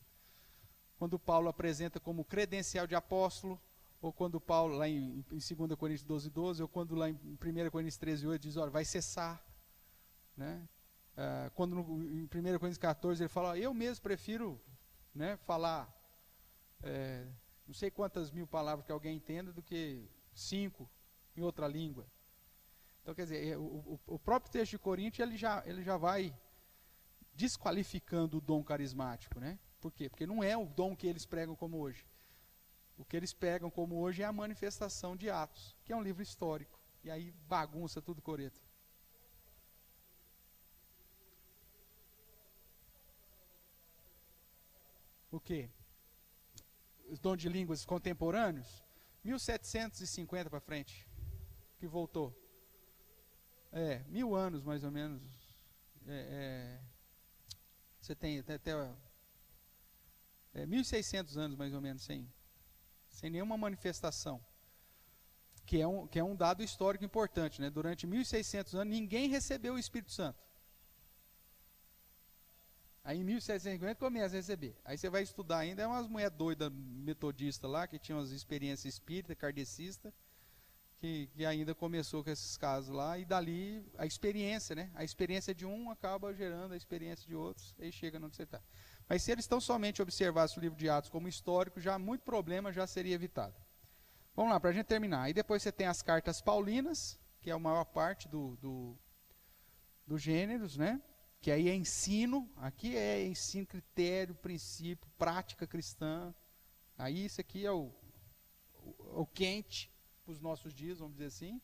Quando Paulo apresenta como credencial de apóstolo, ou quando Paulo, lá em 2 Coríntios 12, 12, ou quando lá em 1 Coríntios 13, 8, diz, olha, vai cessar. Né? Quando em 1 Coríntios 14 ele fala, eu mesmo prefiro, né, falar não sei quantas mil palavras que alguém entenda do que 5 em outra língua. Então, quer dizer, o próprio texto de Coríntios ele já vai desqualificando o dom carismático, né? Por quê? Porque não é o dom que eles pregam como hoje. O que eles pregam como hoje é a manifestação de Atos, que é um livro histórico. E aí bagunça tudo coreto. O quê? Os dons de línguas contemporâneos? 1750 para frente, que voltou. 1000 anos mais ou menos. Você tem até 1600 anos mais ou menos sem nenhuma manifestação. Que é um dado histórico importante, né? Durante 1600 anos ninguém recebeu o Espírito Santo. Aí em 1750 começa a receber. Aí você vai estudar ainda, é umas mulheres doidas metodistas lá, que tinham as experiências espírita, kardecista, que ainda começou com esses casos lá, e dali a experiência, né? A experiência de um acaba gerando a experiência de outros, e chega no que você está. Mas se eles tão somente observassem o livro de Atos como histórico, já muito problema já seria evitado. Vamos lá, para a gente terminar. Aí depois você tem as cartas paulinas, que é a maior parte dos gêneros, né? Que aí é ensino, aqui é ensino, critério, princípio, prática cristã. Aí isso aqui é o quente para os nossos dias, vamos dizer assim.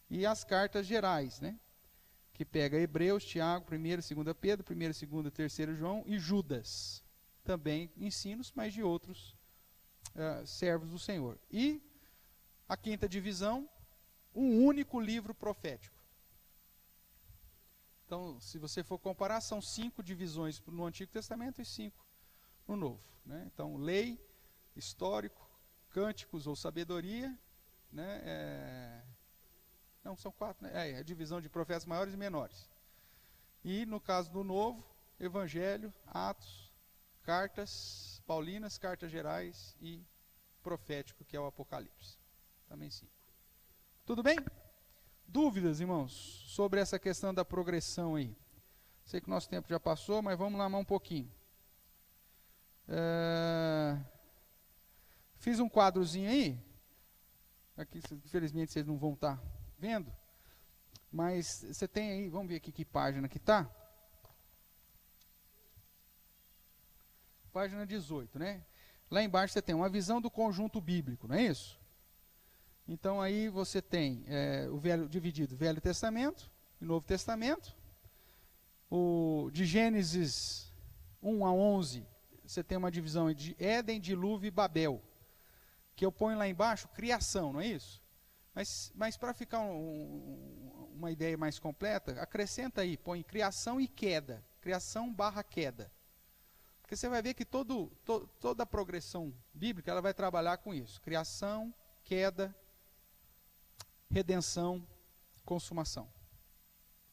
E as cartas gerais, né? Que pega Hebreus, Tiago, 1º, 2º Pedro, 1º, 2º, 3º João e Judas. Também ensinos, mas de outros servos do Senhor. E a 5ª divisão, um único livro profético. Então, se você for comparar, são 5 divisões no Antigo Testamento e 5 no Novo. Né? Então, lei, histórico, cânticos ou sabedoria, né? Não, são 4, né? A divisão de profetas maiores e menores. E, no caso do Novo, Evangelho, Atos, cartas paulinas, cartas gerais e profético, que é o Apocalipse. Também 5. Tudo bem? Dúvidas, irmãos, sobre essa questão da progressão aí? Sei que o nosso tempo já passou, mas vamos lá mais um pouquinho. Fiz um quadrozinho aí. Aqui, infelizmente, vocês não vão estar vendo. Mas você tem aí, vamos ver aqui que página que está. Página 18, né? Lá embaixo você tem uma visão do conjunto bíblico, não é isso? Então aí você tem o dividido Velho Testamento e Novo Testamento. De Gênesis 1 a 11, você tem uma divisão de Éden, Dilúvio e Babel. Que eu ponho lá embaixo, criação, não é isso? Mas para ficar uma ideia mais completa, acrescenta aí, põe criação e queda. Criação / queda. Porque você vai ver que toda a progressão bíblica ela vai trabalhar com isso. Criação, queda, redenção, consumação.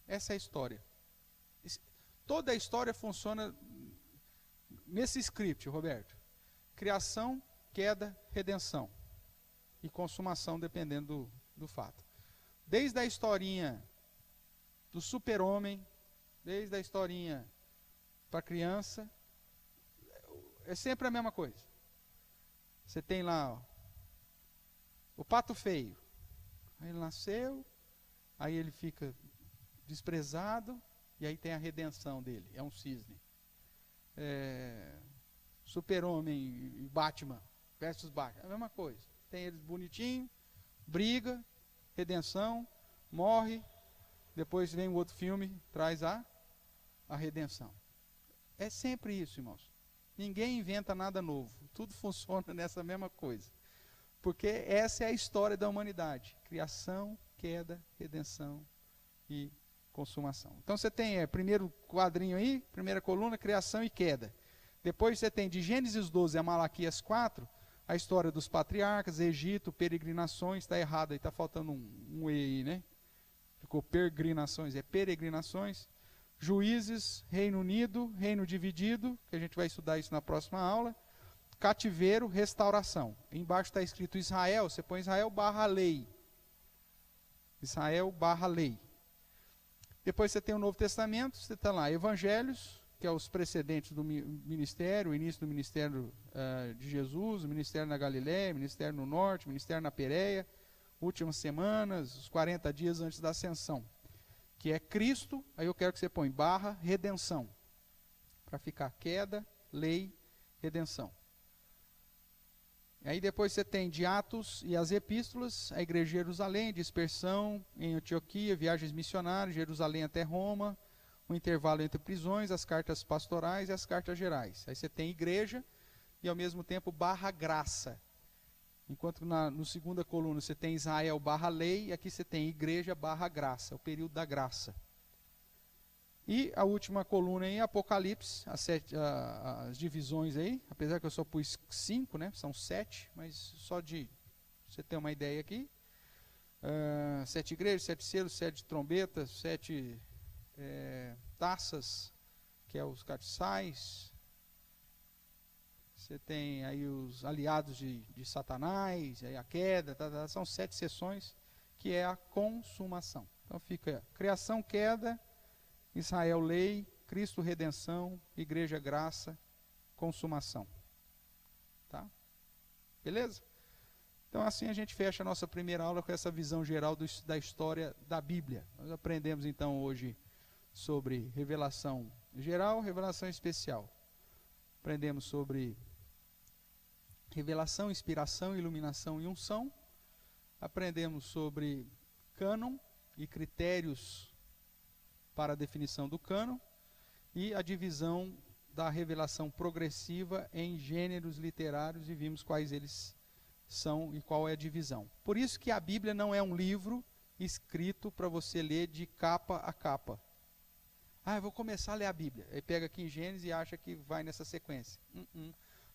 Essa é a história. Toda a história funciona nesse script, Roberto. Criação, queda, redenção. E consumação, dependendo do fato. Desde a historinha do super-homem, desde a historinha para criança, é sempre a mesma coisa. Você tem lá, ó, o pato feio. Aí ele nasceu, aí ele fica desprezado, e aí tem a redenção dele, é um cisne. Super-homem e Batman versus Batman, é a mesma coisa. Tem eles bonitinho, briga, redenção, morre, depois vem o outro filme, traz a redenção. É sempre isso, irmãos. Ninguém inventa nada novo, tudo funciona nessa mesma coisa. Porque essa é a história da humanidade: criação, queda, redenção e consumação. Então você tem primeiro quadrinho aí, primeira coluna, criação e queda. Depois você tem de Gênesis 12 a Malaquias 4, a história dos patriarcas, Egito, peregrinações, está errado aí, está faltando um E aí, né? Ficou peregrinações, é peregrinações. Juízes, Reino Unido, Reino Dividido, que a gente vai estudar isso na próxima aula. Cativeiro, restauração. Embaixo está escrito Israel, você põe Israel barra lei. Israel barra lei. Depois você tem o Novo Testamento, você está lá, Evangelhos, que é os precedentes do ministério, o início do ministério de Jesus, o ministério na Galiléia, o ministério no norte, o ministério na Pérea, últimas semanas, os 40 dias antes da ascensão, que é Cristo. Aí eu quero que você põe barra redenção, para ficar queda, lei, redenção. Aí depois você tem de Atos e as epístolas, a igreja de Jerusalém, dispersão em Antioquia, viagens missionárias, Jerusalém até Roma, o intervalo entre prisões, as cartas pastorais e as cartas gerais. Aí você tem igreja e ao mesmo tempo barra graça. Enquanto no segunda coluna você tem Israel barra lei, e aqui você tem igreja barra graça, o período da graça. E a última coluna aí, Apocalipse, as divisões aí, apesar que eu só pus 5, né, são 7, mas só de você ter uma ideia aqui. 7 igrejas, 7 selos, 7 trombetas, 7 taças, que é os castiçais. Você tem aí os aliados de Satanás, aí a queda, são 7 sessões, que é a consumação. Então fica criação, queda, Israel, lei, Cristo, redenção, igreja, graça, consumação. Tá? Beleza? Então assim a gente fecha a nossa primeira aula com essa visão geral da história da Bíblia. Nós aprendemos então hoje sobre revelação geral, revelação especial. Aprendemos sobre revelação, inspiração, iluminação e unção. Aprendemos sobre cânon e critérios para a definição do cânon, e a divisão da revelação progressiva em gêneros literários, e vimos quais eles são e qual é a divisão. Por isso que a Bíblia não é um livro escrito para você ler de capa a capa. Eu vou começar a ler a Bíblia. Aí pega aqui em Gênesis e acha que vai nessa sequência.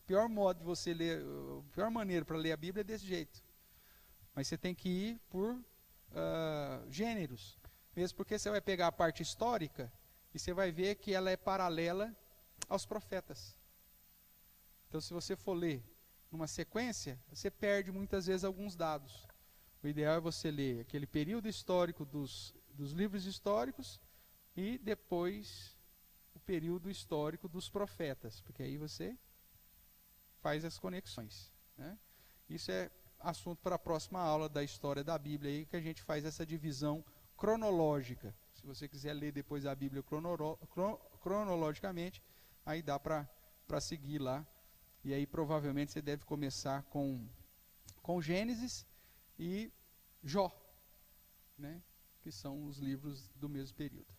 Pior modo de você ler, a pior maneira para ler a Bíblia é desse jeito. Mas você tem que ir por gêneros. Mesmo porque você vai pegar a parte histórica e você vai ver que ela é paralela aos profetas. Então, se você for ler numa sequência, você perde muitas vezes alguns dados. O ideal é você ler aquele período histórico dos livros históricos e depois o período histórico dos profetas, porque aí você faz as conexões, né? Isso é assunto para a próxima aula da história da Bíblia, aí, que a gente faz essa divisão cronológica. Se você quiser ler depois a Bíblia cronologicamente, aí dá para seguir lá. E aí provavelmente você deve começar com Gênesis e Jó, né, que são os livros do mesmo período.